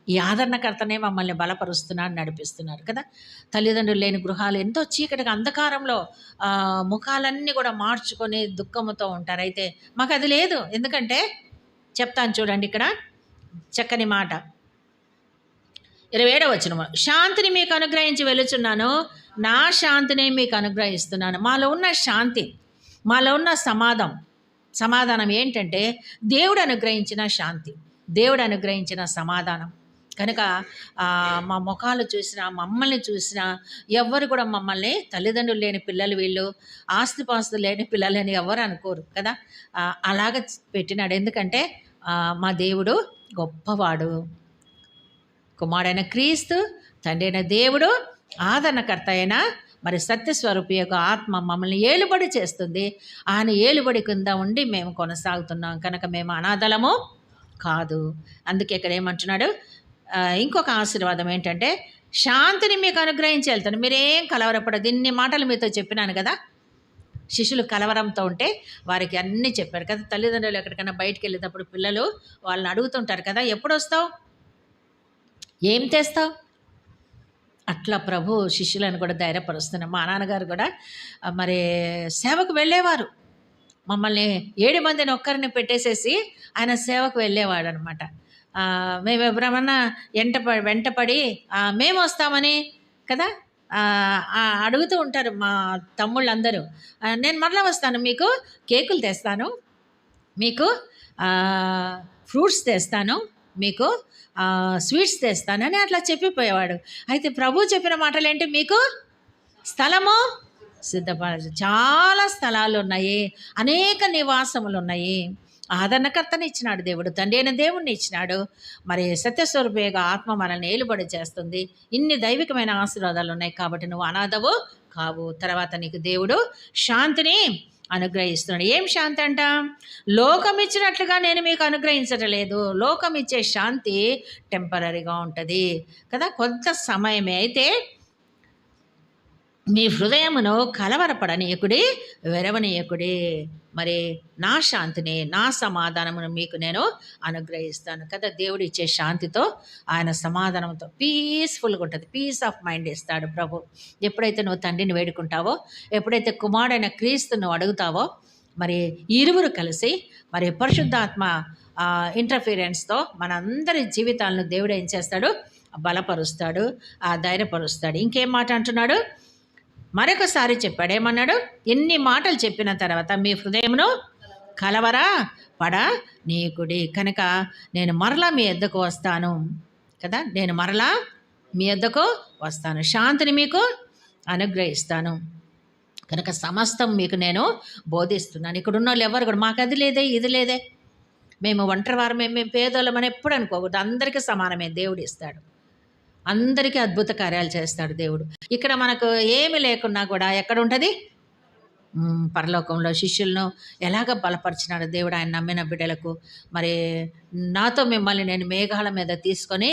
ఈ ఆదరణకర్తనే మమ్మల్ని బలపరుస్తున్నారు, నడిపిస్తున్నారు కదా. తల్లిదండ్రులు లేని గృహాలు ఎంతో చీకటిగా అంధకారంలో ముఖాలన్నీ కూడా మార్చుకొని దుఃఖముతో ఉంటారు. అయితే మాకు అది లేదు. ఎందుకంటే చెప్తాను చూడండి, ఇక్కడ చక్కని మాట 27వ వచనము, శాంతిని మీకు అనుగ్రహించి వెలుచున్నాను, నా శాంతిని మీకు అనుగ్రహిస్తున్నాను. మాలో ఉన్న శాంతి, మాలో ఉన్న సమాధానం ఏంటంటే దేవుడు అనుగ్రహించిన శాంతి, దేవుడు అనుగ్రహించిన సమాధానం. కనుక మా ముఖాలు చూసినా, మమ్మల్ని చూసినా ఎవ్వరు కూడా మమ్మల్ని తల్లిదండ్రులు లేని పిల్లలు, వీళ్ళు ఆస్తిపాస్తులు లేని పిల్లలని ఎవరు అనుకోరు కదా. అలాగ పెట్టినాడు. ఎందుకంటే మా దేవుడు గొప్పవాడు. కుమారుడైన క్రీస్తు, తండ్రి అయిన దేవుడు, ఆదరణకర్త అయిన మరి సత్యస్వరూపి యొక్క ఆత్మ మమ్మల్ని ఏలుబడి చేస్తుంది. ఆయన ఏలుబడి కింద ఉండి మేము కొనసాగుతున్నాం. కనుక మేము అనాథలము కాదు. అందుకే ఇక్కడ ఏమంటున్నాడు, ఇంకొక ఆశీర్వాదం ఏంటంటే శాంతిని మీకు అనుగ్రహించి వెళ్తాను. మీరేం కలవరపడదు. ఇన్ని మాటలు మీతో చెప్పినాను కదా. శిష్యులు కలవరంతో ఉంటే వారికి అన్నీ చెప్పారు కదా. తల్లిదండ్రులు ఎక్కడికైనా బయటికి వెళ్ళేటప్పుడు పిల్లలు వాళ్ళని అడుగుతుంటారు కదా, ఎప్పుడు వస్తావు, ఏం తెస్తావు? అట్లా ప్రభు శిష్యులను కూడా ధైర్యపరుస్తున్నారు. మా నాన్నగారు కూడా మరి సేవకు వెళ్ళేవారు. మమ్మల్ని 7 మందిని ఒక్కరిని పెట్టేసేసి ఆయన సేవకు వెళ్ళేవాడు అనమాట. మేము ఎవరమన్నా వెంటపడి మేము వస్తామని కదా అడుగుతూ ఉంటారు మా తమ్ముళ్ళందరూ. నేను మరలా వస్తాను, మీకు కేకులు తెస్తాను, మీకు ఫ్రూట్స్ తెస్తాను, మీకు స్వీట్స్ తెస్తానని అట్లా చెప్పిపోయేవాడు. అయితే ప్రభు చెప్పిన మాటలు ఏంటి? మీకు స్థలము సిద్ధపరచు. చాలా స్థలాలు ఉన్నాయి, అనేక నివాసములు ఉన్నాయి. ఆదరణకర్తని ఇచ్చినాడు దేవుడు, తండ్రి అయిన దేవుణ్ణి ఇచ్చినాడు. మరి సత్యస్వరూపేగా ఆత్మ మనల్ని ఏలుబడి చేస్తుంది. ఇన్ని దైవికమైన ఆశీర్వాదాలు ఉన్నాయి కాబట్టి నువ్వు అనాథవు కావు. తర్వాత నీకు దేవుడు శాంతిని అనుగ్రహిస్తున్నాడు. ఏం శాంతి అంట? లోకం ఇచ్చినట్లుగా నేను మీకు అనుగ్రహించటం లేదు. లోకం ఇచ్చే శాంతి టెంపరీగా ఉంటుంది కదా, కొంత సమయమే. అయితే మీ హృదయమును కలవరపడనీయకుడి, వెరవనీయకుడి. మరి నా శాంతిని, నా సమాధానమును మీకు నేను అనుగ్రహిస్తాను కదా. దేవుడు ఇచ్చే శాంతితో, ఆయన సమాధానంతో పీస్ఫుల్గా ఉంటుంది. పీస్ ఆఫ్ మైండ్ ఇస్తాడు ప్రభు. ఎప్పుడైతే నువ్వు తండ్రిని వేడుకుంటావో, ఎప్పుడైతే కుమారుడైన క్రీస్తును అడుగుతావో, మరి ఇరువురు కలిసి మరి పరిశుద్ధాత్మ ఇంటర్ఫీరెన్స్తో మనందరి జీవితాలను దేవుడు ఏం చేస్తాడు? బలపరుస్తాడు, ధైర్యపరుస్తాడు. ఇంకేం మాట అంటున్నాడు? మరొకసారి చెప్పాడు. ఏమన్నాడు? ఎన్ని మాటలు చెప్పిన తర్వాత మీ హృదయమును కలవరా పడ నీకుడి కనుక నేను మరలా మీ యొద్దకు వస్తాను కదా. నేను మరలా మీ యొద్దకు వస్తాను, శాంతిని మీకు అనుగ్రహిస్తాను కనుక సమస్తం మీకు నేను బోధిస్తున్నాను. ఇక్కడ ఉన్న వాళ్ళు ఎవరు కూడా మాకు అది లేదే, ఇది లేదే, మేము ఒంటరి వారమే, మేము పేదోళ్ళమని ఎప్పుడు అనుకోకూడదు. అందరికీ సమానమే దేవుడు ఇస్తాడు. అందరికీ అద్భుత కార్యాలు చేస్తాడు దేవుడు. ఇక్కడ మనకు ఏమి లేకున్నా కూడా ఎక్కడ ఉంటుంది? పరలోకంలో శిష్యులను ఎలాగ బలపరిచినాడు దేవుడు ఆయన నమ్మిన బిడ్డలకు. మరి నాతో మిమ్మల్ని నేను మేఘాల మీద తీసుకొని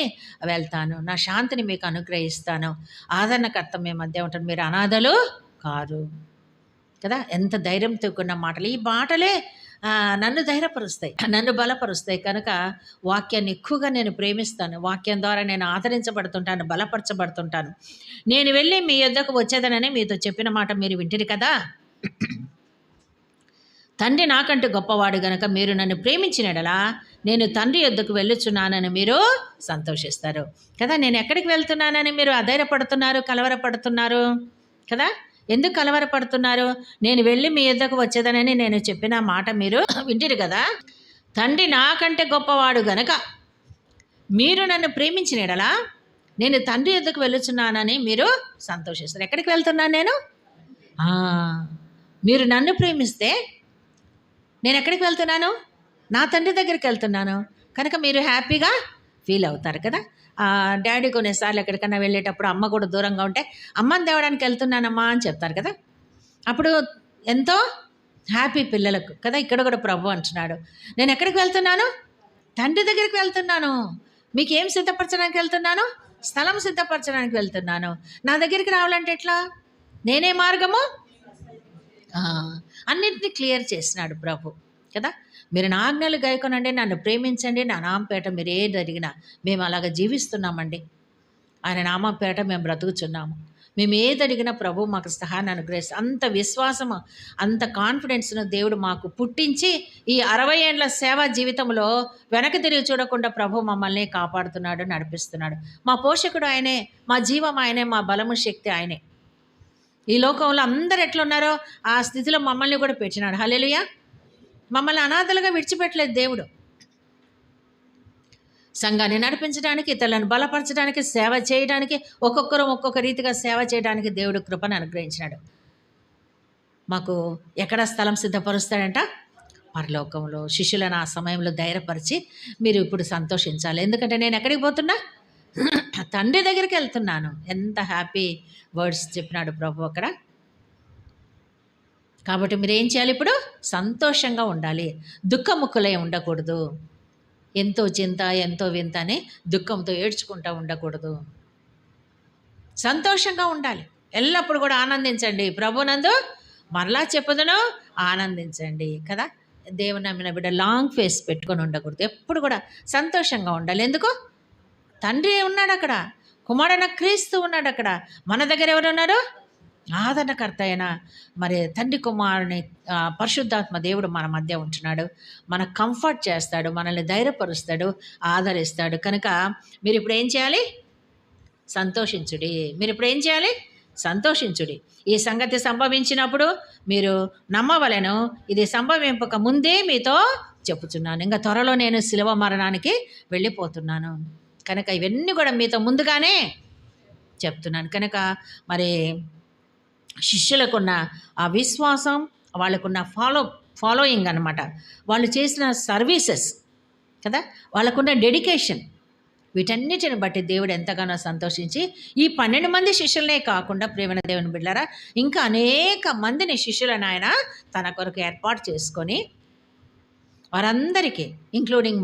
వెళ్తాను, నా శాంతిని మీకు అనుగ్రహిస్తాను, ఆదరణకర్త మీ మధ్య ఉంటాను, మీరు అనాథలు కారు కదా. ఎంత ధైర్యంతో కూడిన మాటలు! ఈ మాటలే నన్ను ధైర్యపరుస్తాయి, నన్ను బలపరుస్తాయి. కనుక వాక్యాన్ని ఎక్కువగా నేను ప్రేమిస్తాను. వాక్యం ద్వారా నేను ఆదరించబడుతుంటాను, బలపరచబడుతుంటాను. నేను వెళ్ళి మీ యొద్దకు వచ్చేదనని మీతో చెప్పిన మాట మీరు వింటిరి కదా. తండ్రి నాకంటే గొప్పవాడు గనక మీరు నన్ను ప్రేమించినడలా నేను తండ్రి యొద్దకు వెళ్ళుచున్నానని మీరు సంతోషిస్తారు కదా. నేను ఎక్కడికి వెళ్తున్నానని మీరు అధైర్యపడుతున్నారు, కలవరపడుతున్నారు కదా. ఎందుకు కలవరపడుతున్నారు? నేను వెళ్ళి మీ యొద్దకు వచ్చేదనని నేను చెప్పిన మాట మీరు వింటిరు కదా. తండ్రి నాకంటే గొప్పవాడు గనక మీరు నన్ను ప్రేమించినడలా నేను తండ్రి యొద్దకు వెళ్ళుచున్నానని మీరు సంతోషిస్తారు. ఎక్కడికి వెళ్తున్నాను నేను? మీరు నన్ను ప్రేమిస్తే నేను ఎక్కడికి వెళ్తున్నాను? నా తండ్రి దగ్గరికి వెళ్తున్నాను కనుక మీరు హ్యాపీగా ఫీల్ అవుతారు కదా. డాడీ కొన్నిసార్లు ఎక్కడికన్నా వెళ్ళేటప్పుడు అమ్మ కూడా దూరంగా ఉంటే అమ్మని తేవడానికి వెళ్తున్నానమ్మా అని చెప్తారు కదా. అప్పుడు ఎంతో హ్యాపీ పిల్లలకు కదా. ఇక్కడ కూడా ప్రభు అంటున్నాడు, నేను ఎక్కడికి వెళ్తున్నాను? తండ్రి దగ్గరికి వెళ్తున్నాను. మీకు ఏం సిద్ధపరచడానికి వెళ్తున్నాను? స్థలం సిద్ధపరచడానికి వెళ్తున్నాను. నా దగ్గరికి రావాలంటే ఎట్లా? నేనే మార్గము. అన్నింటినీ క్లియర్ చేసినాడు ప్రభు కదా. మీరు నా ఆజ్ఞలు గైకొనండి, నన్ను ప్రేమించండి, నా నామపేట మీరు ఏది అడిగినా మేము అలాగ జీవిస్తున్నామండి. ఆయన నామపేట మేము బ్రతుకుచున్నాము. మేము ఏది అడిగినా ప్రభు మాకు సహాయాన్ని అనుగ్రహిస్తాం. అంత విశ్వాసము, అంత కాన్ఫిడెన్స్ను దేవుడు మాకు పుట్టించి ఈ 60 ఏళ్ల సేవా జీవితంలో వెనక్కి తిరిగి చూడకుండా ప్రభు మమ్మల్ని కాపాడుతున్నాడు, నడిపిస్తున్నాడు. మా పోషకుడు ఆయనే, మా జీవం ఆయనే, మా బలము శక్తి ఆయనే. ఈ లోకంలో అందరు ఎట్లున్నారో ఆ స్థితిలో మమ్మల్ని కూడా పెట్టినాడు. హల్లెలూయా. మమ్మల్ని అనాథలుగా విడిచిపెట్టలేదు దేవుడు. సంఘాన్ని నడిపించడానికి, ఇతరులను బలపరచడానికి, సేవ చేయడానికి, ఒక్కొక్కరు ఒక్కొక్క రీతిగా సేవ చేయడానికి దేవుడు కృపను అనుగ్రహించినాడు. మాకు ఎక్కడ స్థలం సిద్ధపరుస్తాడంట? పరలోకంలో. శిష్యులను ఆ సమయంలో ధైర్యపరిచి మీరు ఇప్పుడు సంతోషించాలి, ఎందుకంటే నేను ఎక్కడికి పోతున్నా? తండ్రి దగ్గరికి వెళ్తున్నాను. ఎంత హ్యాపీ వర్డ్స్ చెప్పినాడు ప్రభు అక్కడ. కాబట్టి మీరు ఏం చేయాలి? ఇప్పుడు సంతోషంగా ఉండాలి, దుఃఖముఖులై ఉండకూడదు. ఎంతో చింత, ఎంతో వింత అని దుఃఖంతో ఏడ్చుకుంటూ ఉండకూడదు. సంతోషంగా ఉండాలి. ఎల్లప్పుడు కూడా ఆనందించండి. ప్రభునందు మరలా చెప్పుదును, ఆనందించండి కదా. దేవుని నమ్మిన బిడ్డ లాంగ్ ఫేస్ పెట్టుకొని ఉండకూడదు. ఎప్పుడు కూడా సంతోషంగా ఉండాలి. ఎందుకు? తండ్రి ఉన్నాడు అక్కడ, కుమారుడైన క్రీస్తు ఉన్నాడు అక్కడ. మన దగ్గర ఎవరున్నారు? ఆదరణకర్త అయిన మరి తండ్రి కుమారుని పరిశుద్ధాత్మ దేవుడు మన మధ్య ఉంటున్నాడు. మన కంఫర్ట్ చేస్తాడు, మనల్ని ధైర్యపరుస్తాడు, ఆదరిస్తాడు. కనుక మీరు ఇప్పుడు ఏం చేయాలి? సంతోషించుడి. మీరు ఇప్పుడు ఏం చేయాలి? సంతోషించుడి. ఈ సంగతి సంభవించినప్పుడు మీరు నమ్మవలెను, ఇది సంభవింపక ముందే మీతో చెప్పుచున్నాను. ఇంకా త్వరలో నేను శిలువ మరణానికి వెళ్ళిపోతున్నాను కనుక ఇవన్నీ కూడా మీతో ముందుగానే చెప్తున్నాను. కనుక మరి శిష్యులకున్న ఆ విశ్వాసం, వాళ్ళకున్న ఫాలోయింగ్ అనమాట. వాళ్ళు చేసిన సర్వీసెస్ కదా, వాళ్ళకున్న డెడికేషన్, వీటన్నిటిని బట్టి దేవుడు ఎంతగానో సంతోషించి ఈ 12 మంది శిష్యులనే కాకుండా ప్రియమైన దేవుని బిడ్డలారా ఇంకా అనేక మందిని శిష్యులను ఆయన తన కొరకు ఏర్పాటు చేసుకొని వారందరికీ ఇంక్లూడింగ్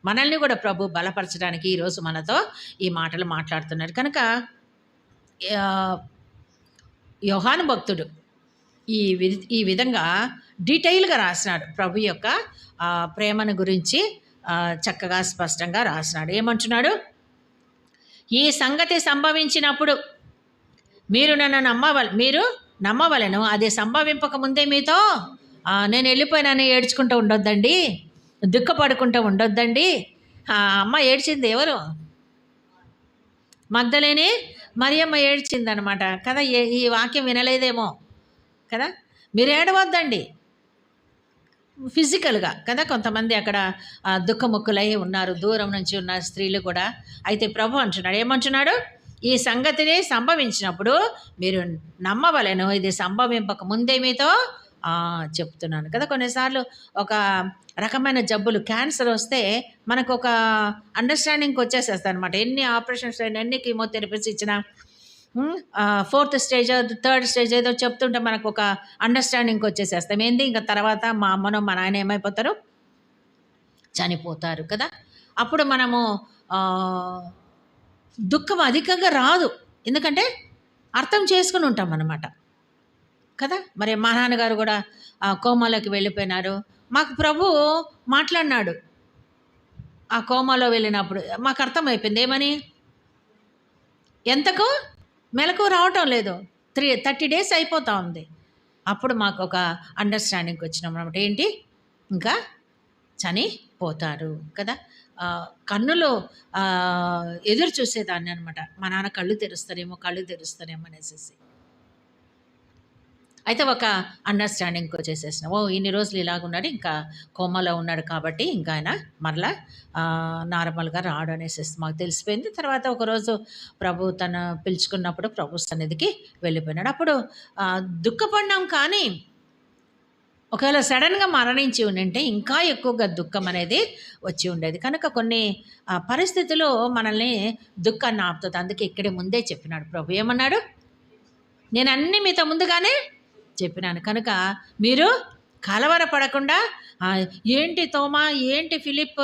మనల్ని కూడా ప్రభు బలపరచడానికి ఈరోజు మనతో ఈ మాటలు మాట్లాడుతున్నారు. కనుక యోహాను భక్తుడు ఈ విధంగా డీటెయిల్గా రాసినాడు. ప్రభు యొక్క ప్రేమను గురించి చక్కగా స్పష్టంగా రాసినాడు. ఏమంటున్నాడు? ఈ సంగతి సంభవించినప్పుడు మీరు నమ్మవలను. అది సంభవింపక ముందే మీతో నేను వెళ్ళిపోయినాను ఏడ్చుకుంటూ ఉండొద్దండి, దుఃఖపడుకుంటూ ఉండొద్దండి. అమ్మ ఏడ్చింది ఎవరు? మగ్దలేని మరియమ్మ ఏడ్చిందనమాట కదా. ఈ వాక్యం వినలేదేమో కదా. మీరు ఏడవద్దండి ఫిజికల్గా కదా. కొంతమంది అక్కడ దుఃఖముక్కులై ఉన్నారు, దూరం నుంచి ఉన్న స్త్రీలు కూడా. అయితే ప్రభు అంటున్నాడు, ఏమంటున్నాడు? ఈ సంగతిని సంభవించినప్పుడు మీరు నమ్మవలెను, ఇది సంభవింపక ముందే మీతో చెప్తున్నాను కదా. కొన్నిసార్లు ఒక రకమైన జబ్బులు, క్యాన్సర్ వస్తే మనకు ఒక అండర్స్టాండింగ్కి వచ్చేసేస్తాయి అనమాట. ఎన్ని ఆపరేషన్స్ అయినా, ఎన్ని కీమోథెరపీస్ ఇచ్చినా, 4th స్టేజ్ 3rd స్టేజ్ ఏదో చెప్తుంటే మనకు ఒక అండర్స్టాండింగ్కి వచ్చేసేస్తాం. ఏంది ఇంకా తర్వాత మా అమ్మనో మా నాయన ఏమైపోతారు? చనిపోతారు కదా. అప్పుడు మనము దుఃఖం అధికంగా రాదు, ఎందుకంటే అర్థం చేసుకుని ఉంటాం అన్నమాట కదా. మరి మా నాన్నగారు కూడా కోమాలోకి వెళ్ళిపోయినారు. మాకు ప్రభు మాట్లాడినాడు ఆ కోమాలో వెళ్ళినప్పుడు. మాకు అర్థమైపోయింది ఏమని, ఎంతకు మెలకు రావటం లేదు, 30 days అయిపోతూ ఉంది. అప్పుడు మాకు ఒక అండర్స్టాండింగ్కి వచ్చినాం అన్నమాట. ఏంటి, ఇంకా చనిపోతారు కదా. కన్నులో ఎదురు చూసేదాన్ని అనమాట. మా నాన్న కళ్ళు తెరుస్తారేమో అనేసి. అయితే ఒక అండర్స్టాండింగ్కి వచ్చేసేసిన, ఇన్ని రోజులు ఇలాగున్నాడు, ఇంకా కోమాలో ఉన్నాడు కాబట్టి ఇంకా ఆయన మరలా నార్మల్గా రాడు అనేసి మాకు తెలిసిపోయింది. తర్వాత ఒకరోజు ప్రభు తను పిలుచుకున్నప్పుడు ప్రభు సన్నిధికి వెళ్ళిపోయినాడు. అప్పుడు దుఃఖపడినాం, కానీ ఒకవేళ సడన్గా మరణించి ఉండింటే ఇంకా ఎక్కువగా దుఃఖం అనేది వచ్చి ఉండేది. కనుక కొన్ని పరిస్థితులు మనల్ని దుఃఖాన్ని ఆపుతుంది. అందుకే ఇక్కడే ముందే చెప్పినాడు ప్రభు. ఏమన్నాడు? నేను అన్నీ మీతో ముందుగానే చెప్పినాను, కనుక మీరు కలవరపడకుండా ఏంటి తోమా, ఏంటి ఫిలిప్,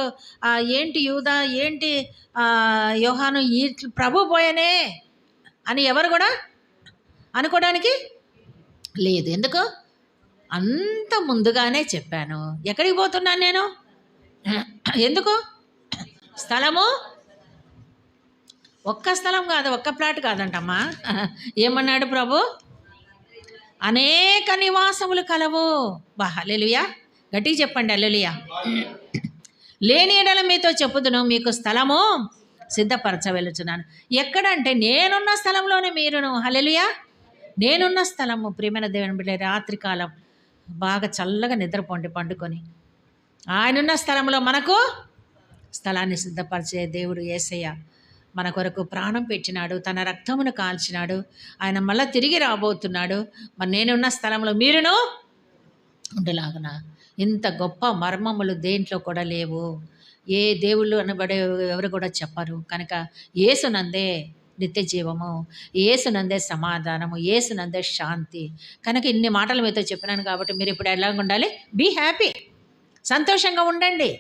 ఏంటి యూదా, ఏంటి యోహాను, ఈ ప్రభు పోయనే అని ఎవరు కూడా అనుకోవడానికి లేదు. ఎందుకు? అంత ముందుగానే చెప్పాను. ఎక్కడికి పోతున్నాను నేను? ఎందుకు? స్థలము ఒక్క స్థలం కాదు, ఒక్క ప్లాట్ కాదంటమ్మా. ఏమన్నాడు ప్రభు? అనేక నివాసములు కలవు. హల్లెలూయా, గట్టిగా చెప్పండి హల్లెలూయా. లేని ఎడల మీతో చెప్పుదును, మీకు స్థలము సిద్ధపరచవెలుచున్నాను. ఎక్కడంటే నేనున్న స్థలంలోనే మీరును. హల్లెలూయా, నేనున్న స్థలము. ప్రియమైన దేవుని బిడ్డ, రాత్రికాలం బాగా చల్లగా నిద్రపోండి పండుకొని. ఆయనున్న స్థలంలో మనకు స్థలాన్ని సిద్ధపరిచే దేవుడు యేసయ్య మన కొరకు ప్రాణం పెట్టినాడు, తన రక్తమును కాల్చినాడు. ఆయన మళ్ళీ తిరిగి రాబోతున్నాడు. మరి నేనున్న స్థలంలో మీరును ఉండలాగున. ఇంత గొప్ప మర్మములు దేంట్లో కూడా లేవు. ఏ దేవుళ్ళు అనబడే ఎవరు కూడా చెప్పరు. కనుక యేసునందే నిత్య జీవము, యేసునందే సమాధానము, యేసునందే శాంతి. కనుక ఇన్ని మాటలు మీతో చెప్పినాను కాబట్టి మీరు ఇప్పుడు ఎలా ఉండాలి? బీ హ్యాపీ, సంతోషంగా ఉండండి.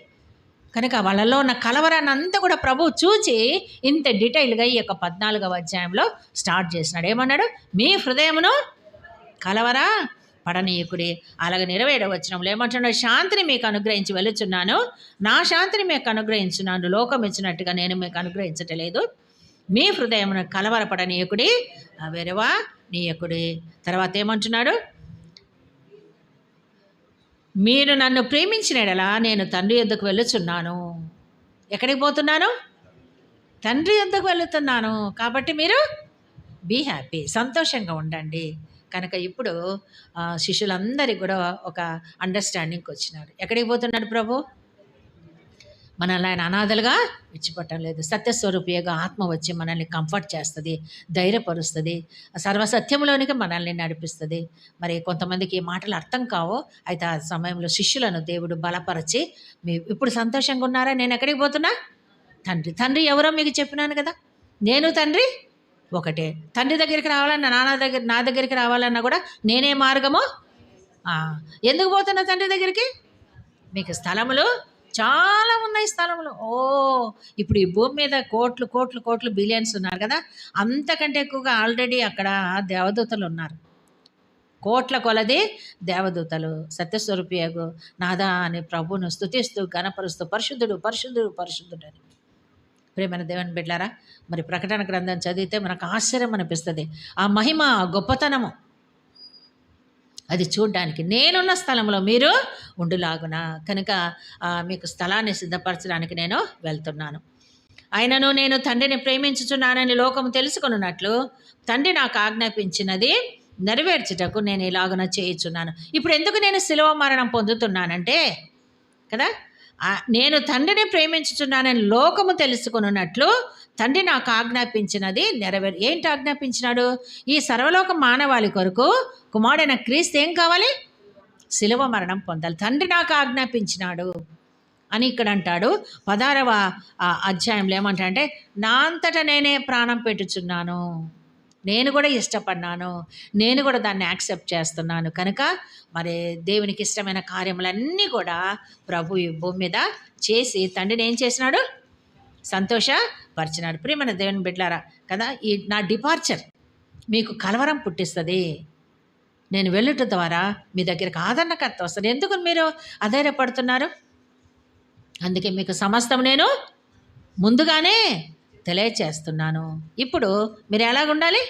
కనుక వాళ్ళలో ఉన్న కలవరాన్ని అంతా కూడా ప్రభు చూచి ఇంత డీటెయిల్గా ఈ యొక్క 14వ అధ్యాయంలో స్టార్ట్ చేసినాడు. ఏమన్నాడు? మీ హృదయమును కలవరా పడనీయకుడి. అలాగే 27వ వచనంలో ఏమంటున్నాడు? శాంతిని మీకు అనుగ్రహించి వెళుచున్నాను, నా శాంతిని మీకు అనుగ్రహించున్నాను, లోకం ఇచ్చినట్టుగా నేను మీకు అనుగ్రహించటలేదు. మీ హృదయమును కలవరపడనీయకుడి, వెరవా నీయకుడి. తర్వాత ఏమంటున్నాడు? మీరు నన్ను ప్రేమించిన ఎడల నేను తండ్రి యొద్దకు వెళ్ళుచున్నాను. ఎక్కడికి పోతున్నాను? తండ్రి యొద్దకు వెళుతున్నాను. కాబట్టి మీరు బీ హ్యాపీ, సంతోషంగా ఉండండి. కనుక ఇప్పుడు శిష్యులందరికీ కూడా ఒక అండర్స్టాండింగ్కి వచ్చినాడు. ఎక్కడికి పోతున్నాడు ప్రభు? మనల్ని ఆయన అనాథలుగా విడిచిపెట్టడం లేదు. సత్యస్వరూపియగా ఆత్మ వచ్చి మనల్ని కంఫర్ట్ చేస్తుంది, ధైర్యపరుస్తుంది, సర్వసత్యంలోనికి మనల్ని నడిపిస్తుంది. మరి కొంతమందికి ఈ మాటలు అర్థం కావు. అయితే ఆ సమయంలో శిష్యులను దేవుడు బలపరిచి, మీ ఇప్పుడు సంతోషంగా ఉన్నారా? నేను ఎక్కడికి పోతున్నా? తండ్రి ఎవరో మీకు చెప్పినాను కదా, నేను తండ్రి ఒకటే. తండ్రి దగ్గరికి రావాలన్నా, నా దగ్గరికి రావాలన్నా కూడా నేనే మార్గము. ఎందుకు పోతున్నా తండ్రి దగ్గరికి? మీకు స్థలములు చాలా ఉన్నాయి. స్థలములు ఇప్పుడు ఈ భూమి మీద కోట్లు కోట్లు కోట్లు బిలియన్స్ ఉన్నారు కదా, అంతకంటే ఎక్కువగా ఆల్రెడీ అక్కడ దేవదూతలు ఉన్నారు. కోట్ల కొలది దేవదూతలు సత్యస్వరూపియగు నాదా అని ప్రభువును స్తుతిస్తూ గణపరుస్తూ పరిశుద్ధుడు పరిశుద్ధుడు పరిశుద్ధుడు అని. ప్రేమైన దేవుని బిడ్డలారా, మరి ప్రకటన గ్రంథం చదివితే మనకు ఆశ్చర్యం అనిపిస్తుంది. ఆ మహిమ, గొప్పతనము అది చూడ్డానికి నేనున్న స్థలంలో మీరు ఉండులాగున. కనుక మీకు స్థలాన్ని సిద్ధపరచడానికి నేను వెళ్తున్నాను. ఆయనను నేను తండ్రిని ప్రేమించుచున్నానని లోకము తెలుసుకొనున్నట్లు తండ్రి నాకు ఆజ్ఞాపించినది నెరవేర్చుటకు నేను ఇలాగున చేయుచున్నాను. ఇప్పుడు ఎందుకు నేను శిలువ మరణం పొందుతున్నానంటే కదా, నేను తండ్రిని ప్రేమించుచున్నానని లోకము తెలుసుకొనున్నట్లు తండ్రి నాకు ఆజ్ఞాపించినది ఏంటి ఆజ్ఞాపించినాడు? ఈ సర్వలోక మానవాళి కొరకు కుమారుడైన క్రీస్తు ఏం కావాలి? శిలువ మరణం పొందాలి. తండ్రి నాకు ఆజ్ఞాపించినాడు అని ఇక్కడ అంటాడు. 16వ అధ్యాయంలో ఏమంటాడంటే, నా అంతటా నేనే ప్రాణం పెట్టుచున్నాను, నేను కూడా ఇష్టపడినాను, నేను కూడా దాన్ని యాక్సెప్ట్ చేస్తున్నాను. కనుక మరి దేవునికి ఇష్టమైన కార్యములన్నీ కూడా ప్రభు ఈ భూమి మీద చేసి తండ్రిని ఏం చేసినాడు? సంతోషపరిచినాడు. ప్రియమైన దేవుని బిడ్డలారా కదా, ఈ నా డిపార్చర్ మీకు కలవరం పుట్టిస్తుంది. నేను వెళ్ళుట ద్వారా మీ దగ్గరికి ఆదరణకర్త వస్తుంది. ఎందుకు మీరు అధైర్యపడుతున్నారు? అందుకే మీకు సమస్తం నేను ముందుగానే తెలియచేస్తున్నాను. ఇప్పుడు మీరు ఎలాగుండాలి?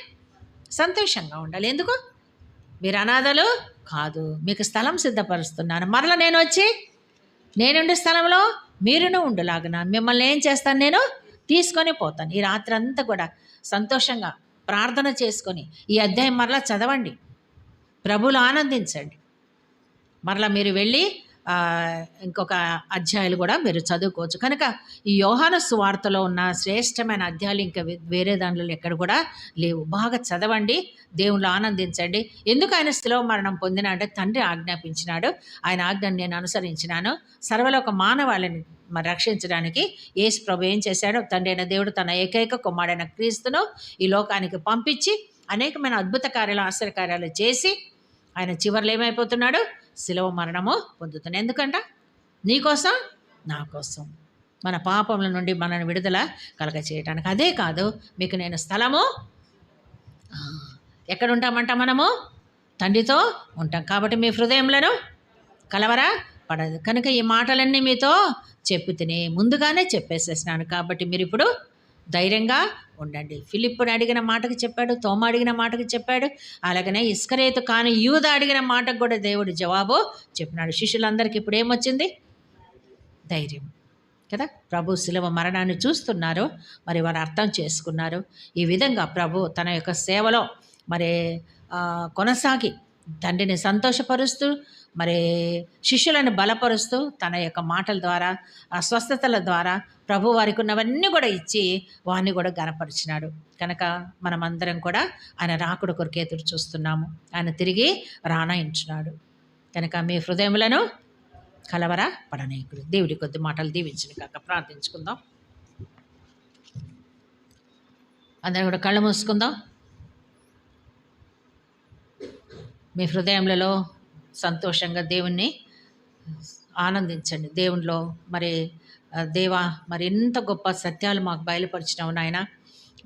సంతోషంగా ఉండాలి. ఎందుకు? మీరు అనాథలు కాదు, మీకు స్థలం సిద్ధపరుస్తున్నాను. మరలా నేను వచ్చి నేనుండే స్థలంలో మీరును ఉండులాగున మిమ్మల్ని ఏం చేస్తాను? నేను తీసుకొని పోతాను. ఈ రాత్రి అంతా కూడా సంతోషంగా ప్రార్థన చేసుకొని ఈ అధ్యాయం మరలా చదవండి, ప్రభువులు ఆనందించండి. మరలా మీరు వెళ్ళి ఇంకొక అధ్యాయాలు కూడా మీరు చదువుకోవచ్చు. కనుక ఈ యోహాను సువార్తలో ఉన్న శ్రేష్టమైన అధ్యాయాలు ఇంకా వేరే దాంట్లో ఎక్కడ కూడా లేవు. బాగా చదవండి, దేవుళ్ళు ఆనందించండి. ఎందుకు ఆయన శిలువ మరణం పొందినా అంటే తండ్రి ఆజ్ఞాపించినాడు, ఆయన ఆజ్ఞను నేను అనుసరించినాను. సర్వలోక మానవాళిని మరి రక్షించడానికి యేసు ప్రభు ఏం చేశాడో, తండ్రి అయిన దేవుడు తన ఏకైక కుమారుడైన క్రీస్తును ఈ లోకానికి పంపించి అనేకమైన అద్భుత కార్యాలు, ఆశ్చర్యకార్యాలు చేసి ఆయన చివరిలో ఏమైపోతున్నాడు? శిలువ మరణము పొందుతున్నాడు. ఎందుకంట? నీకోసం, నా కోసం, మన పాపముల నుండి మనల్ని విడుదల కలగ చేయటానికి. అదే కాదు, మీకు నేను స్థలము ఎక్కడ ఉంటామంట? మనము తండ్రితో ఉంటాం. కాబట్టి మీ హృదయంలో కలవరా పడదు. కనుక ఈ మాటలన్నీ మీతో చెప్పుతూనే ముందుగానే చెప్పేసేసినాను. కాబట్టి మీరు ఇప్పుడు ధైర్యంగా ఉండండి. ఫిలిప్పుని అడిగిన మాటకు చెప్పాడు, తోమ అడిగిన మాటకు చెప్పాడు, అలాగనే ఇస్కరేతు కాని యూద అడిగిన మాటకు కూడా దేవుడు జవాబు చెప్పినాడు. శిష్యులందరికీ ఇప్పుడు ఏమొచ్చింది? ధైర్యం కదా. ప్రభు శిలువ మరణాన్ని చూస్తున్నారు, మరి వారు అర్థం చేసుకున్నారు. ఈ విధంగా ప్రభు తన యొక్క సేవలో మరి కొనసాగి తండ్రిని సంతోషపరుస్తూ మరి శిష్యులను బలపరుస్తూ తన యొక్క మాటల ద్వారా, స్వస్థతల ద్వారా ప్రభు వారికి ఉన్నవన్నీ కూడా ఇచ్చి వారిని కూడా గణపరిచినాడు. కనుక మనమందరం కూడా ఆయన రాకుడు కొరకు ఎదురు చూస్తున్నాము. ఆయన తిరిగి రానాయించున్నాడు. కనుక మీ హృదయములను కలవరా పడనీకుడు. దేవుడి కొద్ది మాటలు దీవించిన కాక ప్రార్థించుకుందాం. అందరం కూడా కళ్ళు మూసుకుందాం. మీ హృదయములలో సంతోషంగా దేవుణ్ణి ఆనందించండి. దేవునిలో మరి దేవా, మరి ఎంత గొప్ప సత్యాలు మాకు బయలుపరిచినావు నాయన.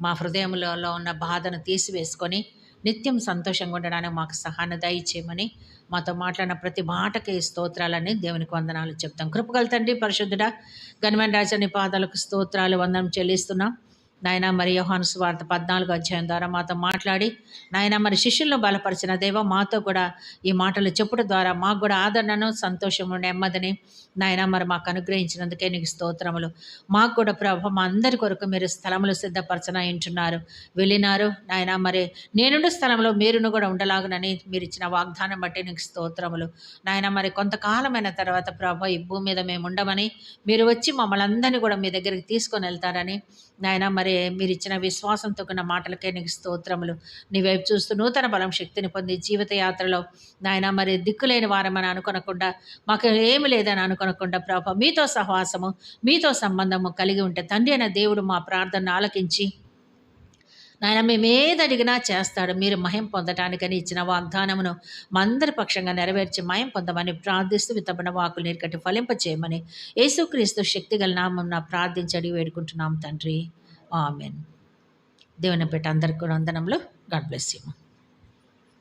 మా హృదయములలో ఉన్న బాధను తీసివేసుకొని నిత్యం సంతోషంగా ఉండడానికి మాకు సహాయాన్ని దయచేయమని, మాతో మాట్లాడిన ప్రతి మాటకి స్తోత్రాలని దేవునికి వందనాలు చెప్తాం. కృపగల తండ్రి, పరిశుద్ధుడా, ఘనమైన రాజా, నీ పాదాలకు స్తోత్రాలు, వందనం చెల్లిస్తున్నాం. నాయన మరి యోహాను సువార్త 14 అధ్యాయం ద్వారా మాతో మాట్లాడి నాయన మరి శిష్యులను బలపరిచిన దేవ మాతో కూడా ఈ మాటలు చెప్పుట ద్వారా మాకు కూడా ఆదరణను, సంతోషము, నెమ్మదిని నాయన మరి మాకు అనుగ్రహించినందుకే నీకు స్తోత్రములు. మాకు కూడా ప్రభు మా అందరి కొరకు మీరు స్థలములు సిద్ధపరచన ఇంటున్నారు, వెళ్ళినారు నాయన. మరి నేనుండే స్థలంలో మీరును కూడా ఉండలాగునని మీరు ఇచ్చిన వాగ్దానం బట్టి నీకు స్తోత్రములు నాయన. మరి కొంతకాలమైన తర్వాత ప్రభు ఈ భూమి మీద మేము ఉండమని, మీరు వచ్చి మమ్మల్ని అందరినీ కూడా మీ దగ్గరికి తీసుకొని వెళ్తారని నాయన. మరి మీరు ఇచ్చిన విశ్వాసంతో కూడిన మాటలకే నీకు స్తోత్రములు. నీ వైపు చూస్తూ నూతన బలం, శక్తిని పొంది జీవిత యాత్రలో నాయన మరి దిక్కులేని వారమని అనుకోనకుండా, మాకు ఏమి లేదని అనుకోనకుండా ప్రభు మీతో సహవాసము, మీతో సంబంధము కలిగి ఉంటే తండ్రి అయిన దేవుడు మా ప్రార్థనను ఆలకించి నాయన మేము ఏది అడిగినా చేస్తాడు. మీరు మహిం పొందటానికని ఇచ్చిన వాగ్దానమును మా అందరి పక్షంగా నెరవేర్చి మహిం పొందమని ప్రార్థిస్తూ విత్తబడిన వాకులు నీరుకట్టి ఫలింపచేయమని యేసుక్రీస్తు శక్తిగల నామమున ప్రార్థించడి వేడుకుంటున్నాం తండ్రి. ఆమెన్. దేవుని పేట అందరికీ కూడా వందనములు. God bless you.